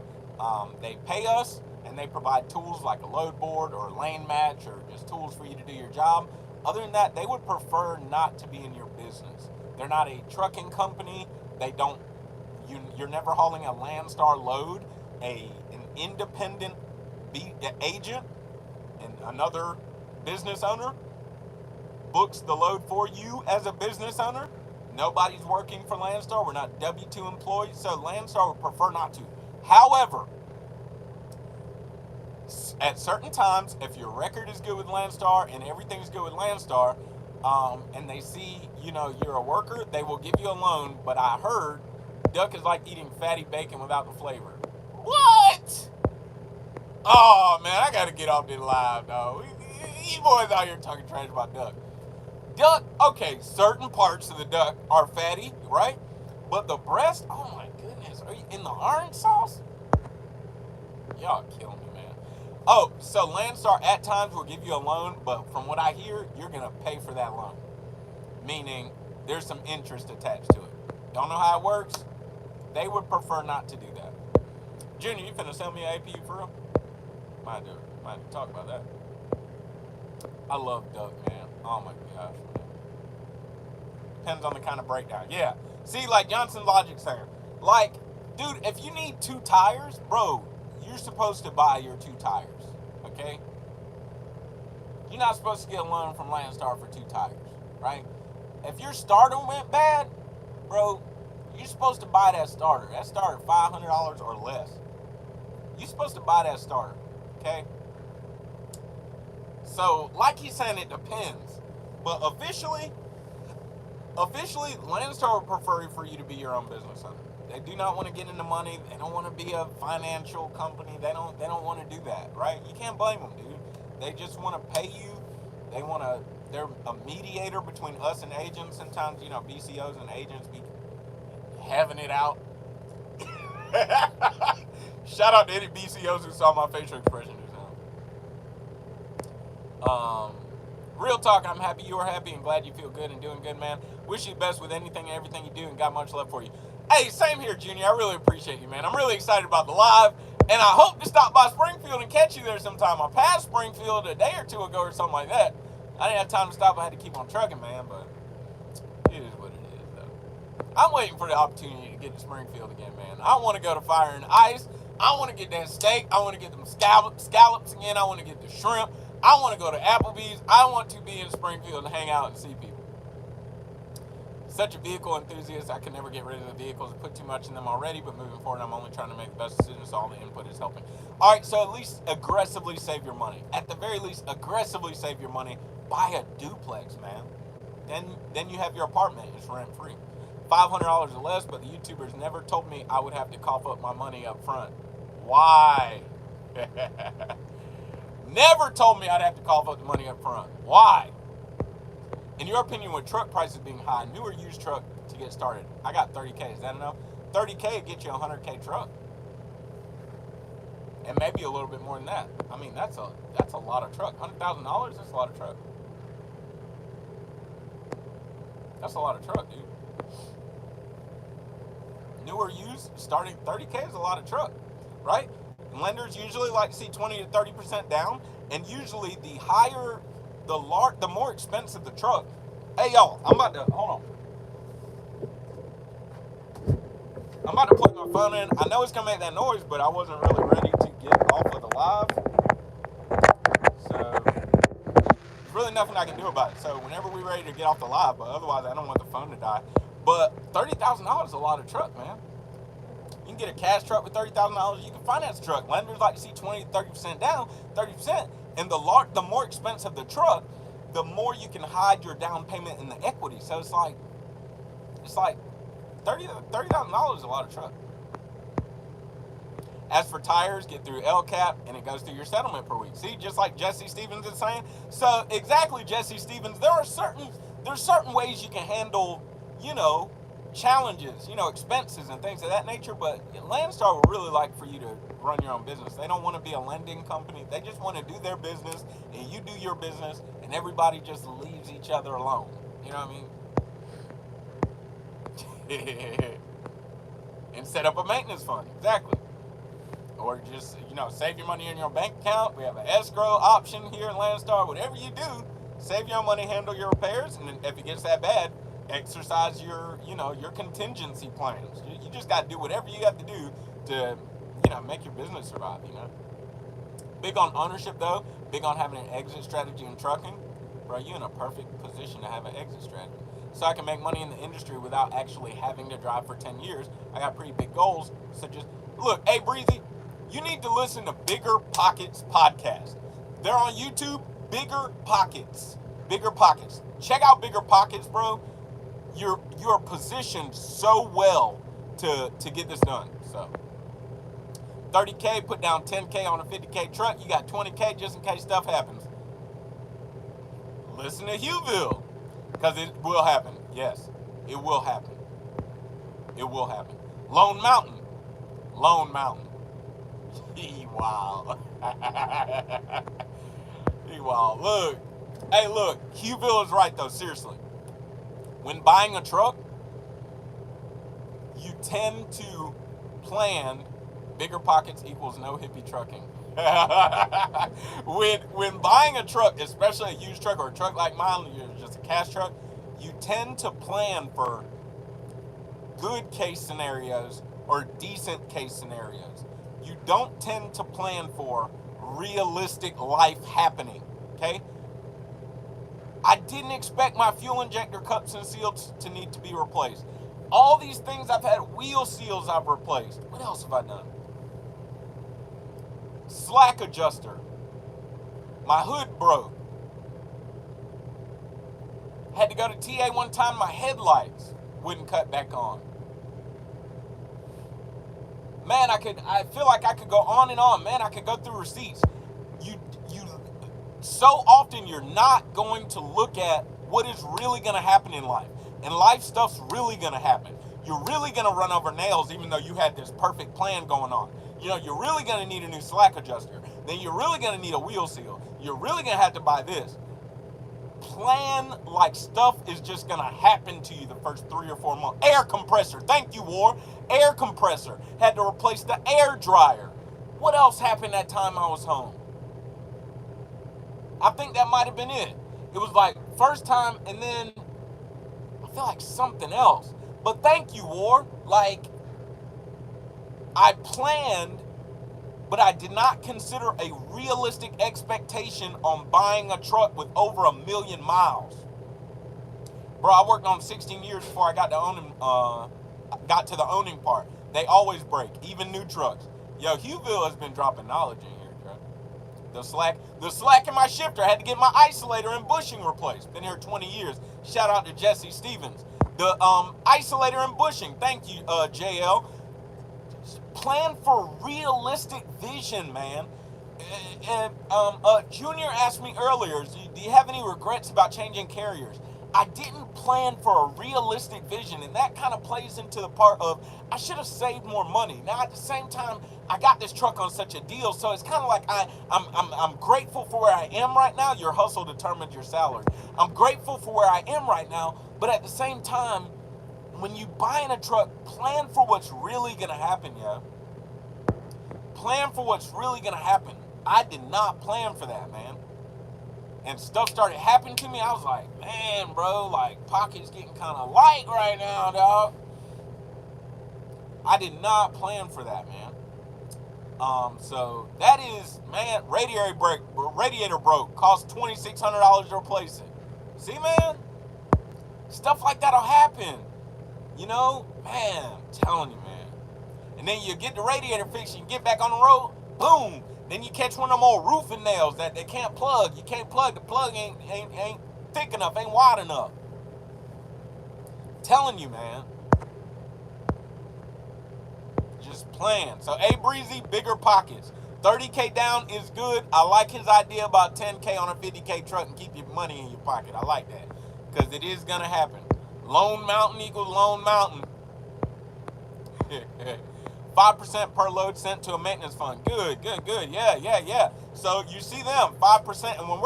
They pay us, and they provide tools like a load board or a lane match or just tools for you to do your job. Other than that, they would prefer not to be in your business. They're not a trucking company. They don't, you're never hauling a Landstar load. An independent agent and another business owner books the load for you as a business owner. Nobody's working for Landstar. We're not W-2 employees, so Landstar would prefer not to. However, at certain times, if your record is good with Landstar and everything's good with Landstar, and they see, you know, you're a worker, they will give you a loan. But I heard duck is like eating fatty bacon without the flavor. What? Oh, man, I got to get off this live, dog. You boys out here talking trash about duck. Duck, okay, certain parts of the duck are fatty, right? But the breast, oh my goodness, are you in the orange sauce? Y'all killing me, man. Oh, so Landstar at times will give you a loan, but from what I hear, you're going to pay for that loan. Meaning, there's some interest attached to it. Don't know how it works. They would prefer not to do that. Junior, you finna sell me an APU for real? Might do it. Might talk about that. I love Duck, man. Oh my gosh, man. Depends on the kind of breakdown. Yeah. See, like Johnson Logic saying, like, dude, if you need 2 tires, bro, you're supposed to buy your 2 tires. Okay? You're not supposed to get a loan from Landstar for 2 tires, right? If your starter went bad, bro, you're supposed to buy that starter. That starter, $500 or less. You're supposed to buy that starter, okay? So, like he's saying, it depends. But officially, Landstar would prefer for you to be your own business owner. They do not want to get into money. They don't want to be a financial company. They don't want to do that, right? You can't blame them, dude. They just want to pay you. They're a mediator between us and agents. Sometimes, BCOs and agents be having it out. Shout out to any BCOs who saw my facial expression just now. Real talk, I'm happy you are happy and glad you feel good and doing good, man. Wish you the best with anything and everything you do and got much love for you. Hey, same here, Junior. I really appreciate you, man. I'm really excited about the live, and I hope to stop by Springfield and catch you there sometime. I passed Springfield a day or 2 ago or something like that. I didn't have time to stop. I had to keep on trucking, man, but it is what it is, though. I'm waiting for the opportunity to get to Springfield again, man. I want to go to Fire and Ice. I want to get that steak. I want to get them scallops again. I want to get the shrimp. I want to go to Applebee's. I want to be in Springfield and hang out and see people. Such a vehicle enthusiast, I can never get rid of the vehicles. I put too much in them already, but moving forward, I'm only trying to make the best decisions, so all the input is helping. All right, so at least aggressively save your money. At the very least, aggressively save your money. Buy a duplex, man. Then you have your apartment. It's rent-free. $500 or less, but the YouTubers never told me I would have to cough up my money up front. Why? Never told me I'd have to cough up the money up front. Why? In your opinion, with truck prices being high, new or used truck to get started? I got 30K. Is that enough? 30K would get you a 100K truck. And maybe a little bit more than that. I mean, that's a lot of truck. $100,000, that's a lot of truck. That's a lot of truck, dude. New or used, starting 30K is a lot of truck, right? And lenders usually like to see 20 to 30% down, and usually the higher, the more expensive the truck. Hey, y'all, hold on. I'm about to plug my phone in. I know it's going to make that noise, but I wasn't really ready to get off of the live. So, there's really nothing I can do about it. So, whenever we're ready to get off the live, but otherwise, I don't want the phone to die. But $30,000 is a lot of truck, man. You can get a cash truck with $30,000. You can finance a truck. Lenders like to see 20 to 30% down, 30%. And the more expensive the truck, the more you can hide your down payment in the equity. So it's like $30,000 is a lot of truck. As for tires, get through LCAP, and it goes through your settlement per week. See, just like Jesse Stevens is saying. So exactly, Jesse Stevens. There's certain ways you can handle, challenges, expenses and things of that nature. But Landstar would really like for you to run your own business. They don't want to be a lending company. They just want to do their business, and you do your business, and everybody just leaves each other alone. You know what I mean? And set up a maintenance fund, exactly. Or just, save your money in your bank account. We have an escrow option here in Landstar. Whatever you do, save your money, handle your repairs, and if it gets that bad, exercise your contingency plans. You just got to do whatever you have to do to, make your business survive, Big on ownership, though. Big on having an exit strategy in trucking. Bro, you're in a perfect position to have an exit strategy. So I can make money in the industry without actually having to drive for 10 years. I got pretty big goals. So just, look, hey, Breezy, you need to listen to Bigger Pockets podcast. They're on YouTube, Bigger Pockets. Bigger Pockets. Check out Bigger Pockets, bro. You're positioned so well to get this done. So 30K, put down 10K on a 50K truck. You got 20K just in case stuff happens. Listen to Hughville, because it will happen. Yes, it will happen. It will happen. Lone Mountain. He wild. He wild. Look. Hey, look. Hughville is right, though. Seriously. When buying a truck, you tend to plan Bigger Pockets equals no hippie trucking. When buying a truck, especially a used truck or a truck like mine, just a cash truck, you tend to plan for good case scenarios or decent case scenarios. You don't tend to plan for realistic life happening. Okay? I didn't expect my fuel injector cups and seals to need to be replaced. All these things I've had, wheel seals I've replaced. What else have I done? Slack adjuster. My hood broke. Had to go to TA one time, my headlights wouldn't cut back on. Man, I feel like I could go on and on. Man, I could go through receipts. You so often you're not going to look at what is really going to happen in life. And life stuff's really going to happen. You're really going to run over nails even though you had this perfect plan going on. You know, you're really going to need a new slack adjuster. Then you're really going to need a wheel seal. You're really going to have to buy this. Plan like stuff is just going to happen to you the first 3 or 4 months. Air compressor. Thank you, War. Air compressor. Had to replace the air dryer. What else happened that time I was home? I think that might have been it. It was like first time and then I feel like something else. But thank you, War. Like, I planned, but I did not consider a realistic expectation on buying a truck with over 1 million miles. Bro, I worked on 16 years before I got to the owning part. They always break, even new trucks. Yo, Hughville has been dropping knowledge in here, bro. The slack in my shifter. I had to get my isolator and bushing replaced. Been here 20 years. Shout out to Jesse Stevens. The isolator and bushing. Thank you, JL. Plan for realistic vision, man. And Junior asked me earlier, do you have any regrets about changing carriers? I didn't plan for a realistic vision, and that kind of plays into the part of I should have saved more money. Now, at the same time, I got this truck on such a deal, so it's kind of like I'm grateful for where I am right now. Your hustle determines your salary. I'm grateful for where I am right now, but at the same time, when you buying a truck, plan for what's really going to happen, yeah? Plan for what's really going to happen. I did not plan for that, man. And stuff started happening to me. I was like, man, bro, like, pocket's getting kind of light right now, dog. I did not plan for that, man. So that is, man, radiator broke. Cost $2,600 to replace it. See, man? Stuff like that'll happen. You know, man, I'm telling you, man. And then you get the radiator fixed, you get back on the road, boom. Then you catch one of them old roofing nails that they can't plug. You can't plug. The plug ain't thick enough, ain't wide enough. Telling you, man. Just plan. So, A Breezy, bigger pockets. 30K down is good. I like his idea about 10K on a 50K truck and keep your money in your pocket. I like that. Because it is going to happen. Lone Mountain equals Lone Mountain. 5% per load sent to a maintenance fund. Good. Yeah. So you see them, 5%, and when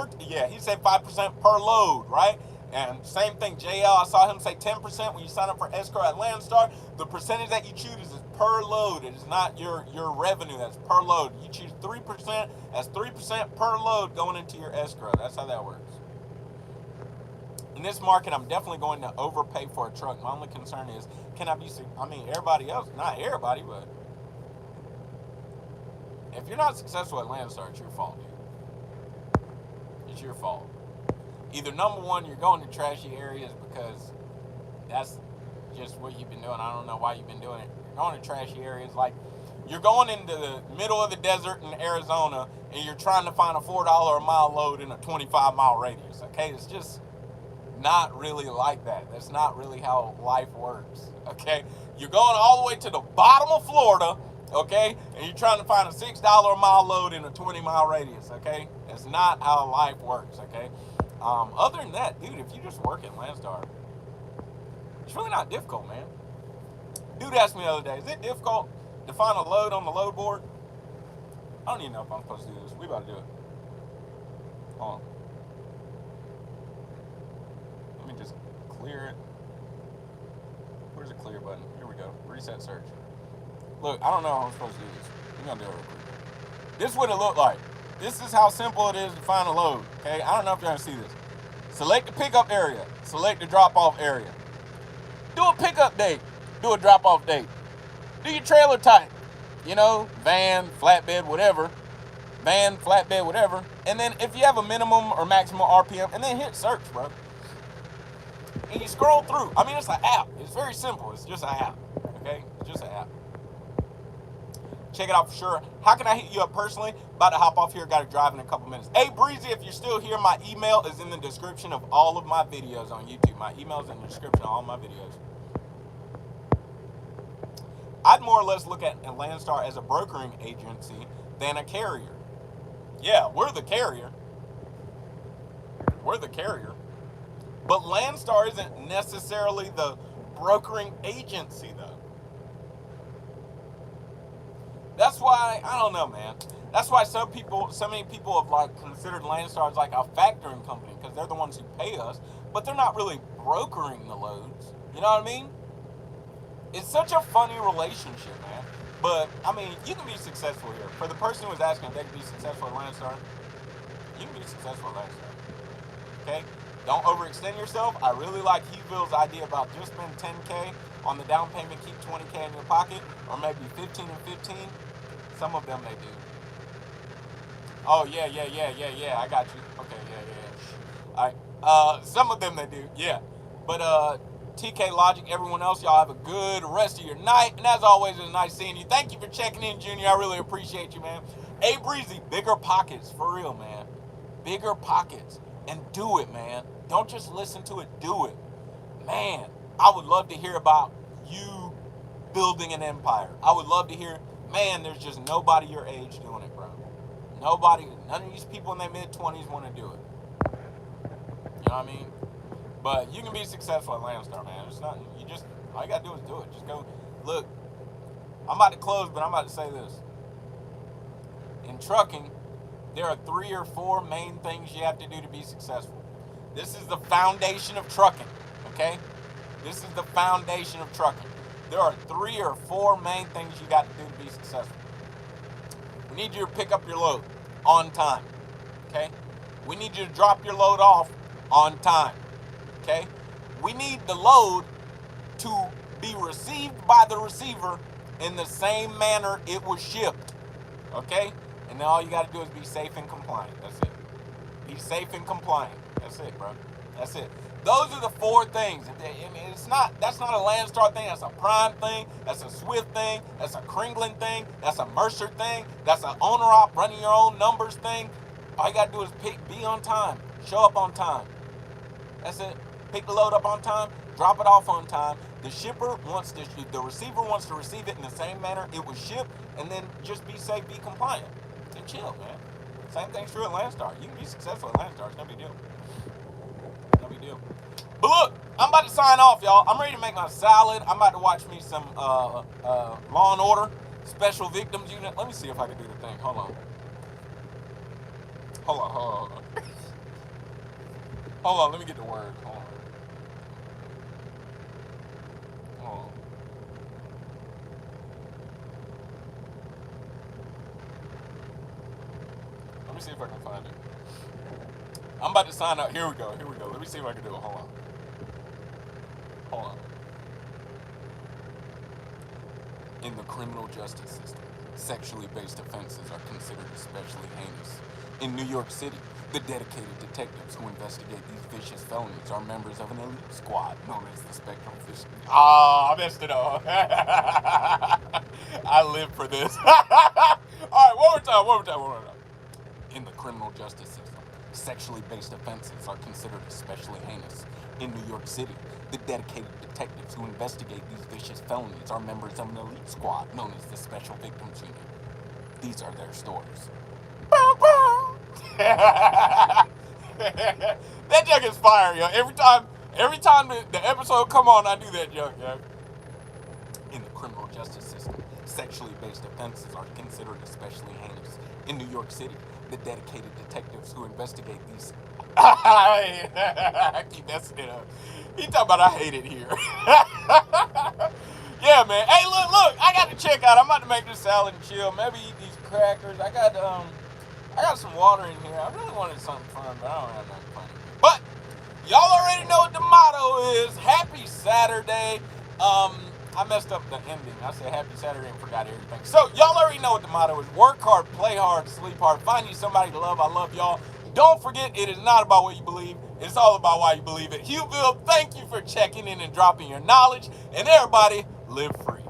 he said 5% per load, right? And same thing, JL, I saw him say 10% when you sign up for escrow at Landstar. The percentage that you choose is per load. It is not your revenue, that's per load. You choose 3%, that's 3% per load going into your escrow. That's how that works. In this market, I'm definitely going to overpay for a truck. My only concern is, everybody else, not everybody, but if you're not successful at Landstar, it's your fault, dude. It's your fault. Either number one, you're going to trashy areas because that's just what you've been doing. I don't know why you've been doing it. You're going to trashy areas like you're going into the middle of the desert in Arizona and you're trying to find a $4 a mile load in a 25-mile radius, okay? It's just not really like that. That's not really how life works, okay? You're going all the way to the bottom of Florida, okay? And you're trying to find a $6 a mile load in a 20-mile radius, okay? That's not how life works, okay? Other than that, dude, if you just work at Landstar, it's really not difficult, man. Dude asked me the other day, is it difficult to find a load on the load board? I don't even know if I'm supposed to do this. We about to do it. Hold on. Let me just clear it. Where's the clear button? Here we go. Reset search. Look, I don't know how I'm supposed to do this. We're going to do it real quick. This is what it looked like. This is how simple it is to find a load, okay? I don't know if you're gonna see this. Select the pickup area. Select the drop-off area. Do a pickup date. Do a drop-off date. Do your trailer type. You know, van, flatbed, whatever. Van, flatbed, whatever. And then if you have a minimum or maximum RPM, and then hit search, bro. And you scroll through. I mean, it's an app. It's very simple. It's just an app, okay? It's just an app. Check it out for sure. How can I hit you up personally? About to hop off here. Got to drive in a couple minutes. Hey, Breezy, if you're still here, my email is in the description of all of my videos on YouTube. My email is in the description of all my videos. I'd more or less look at Landstar as a brokering agency than a carrier. Yeah, we're the carrier. We're the carrier. But Landstar isn't necessarily the brokering agency, though. That's why, I don't know, man. That's why so many people have like considered Landstar as like a factoring company because they're the ones who pay us, but they're not really brokering the loads. You know what I mean? It's such a funny relationship, man. But, I mean, you can be successful here. For the person who was asking if they could be successful at Landstar, you can be successful at Landstar. Okay? Don't overextend yourself. I really like Heathville's idea about just spend $10K on the down payment, keep $20K in your pocket, or maybe 15 and 15. Some of them they do. Oh, yeah, I got you. Okay, yeah. All right. Some of them they do, yeah. But, TK Logic, everyone else, y'all have a good rest of your night. And as always, it's nice seeing you. Thank you for checking in, Junior. I really appreciate you, man. Hey, Breezy, bigger pockets, for real, man. Bigger pockets. And do it, man. Don't just listen to it, do it. Man, I would love to hear about you building an empire. I would love to hear, man, there's just nobody your age doing it, bro. Nobody, none of these people in their mid-20s want to do it. You know what I mean? But you can be successful at Landstar, man. It's not, all you gotta do is do it. Just go, look, I'm about to close, but I'm about to say this. In trucking, there are 3 or 4 main things you have to do to be successful. This is the foundation of trucking, okay? This is the foundation of trucking. There are 3 or 4 main things you got to do to be successful. We need you to pick up your load on time, okay? We need you to drop your load off on time. Okay, we need the load to be received by the receiver in the same manner it was shipped. Okay, and then all you got to do is be safe and compliant. That's it. Be safe and compliant. That's it, bro. That's it. Those are the 4 things. I mean, that's not a Landstar thing. That's a Prime thing. That's a Swift thing. That's a Kringlen thing. That's a Mercer thing. That's an owner-op running your own numbers thing. All you got to do is be on time. Show up on time. That's it. Pick the load up on time, drop it off on time. The receiver wants to receive it in the same manner it was shipped, and then just be safe, be compliant, and chill, man. Same thing's true at Landstar. You can be successful at Landstar. It's no big deal. No big deal. But look, I'm about to sign off, y'all. I'm ready to make my salad. I'm about to watch me some Law and Order, Special Victims Unit. Let me see if I can do the thing. Hold on. Hold on, let me get the word. Hold on. Let me see if I can find it. I'm about to sign out. Here we go. Let me see if I can do it. Hold on. In the criminal justice system, sexually based offenses are considered especially heinous. In New York City, the dedicated detectives who investigate these vicious felonies are members of an elite squad known as the Spectrum Fish. I messed it up. I live for this. All right, one more time. In the criminal justice system, sexually based offenses are considered especially heinous. In New York City, the dedicated detectives who investigate these vicious felonies are members of an elite squad known as the Special Victims Unit. These are their stories. That joke is fire, yo. Every time the episode come on, I do that joke, yo. In the criminal justice system, sexually based offenses are considered especially heinous. In New York City, the dedicated detectives who investigate these... I keep messing it up. He talking about I hate it here. Yeah, man. Hey, look, I got to check out. I'm about to make this salad and chill. Maybe eat these crackers. I got some water in here. I really wanted something fun, but I don't have nothing fun. But y'all already know what the motto is. Happy Saturday. I messed up the ending. I said happy Saturday and forgot everything. So y'all already know what the motto is. Work hard, play hard, sleep hard. Find you somebody to love. I love y'all. Don't forget, it is not about what you believe. It's all about why you believe it. Hughville, thank you for checking in and dropping your knowledge. And everybody, live free.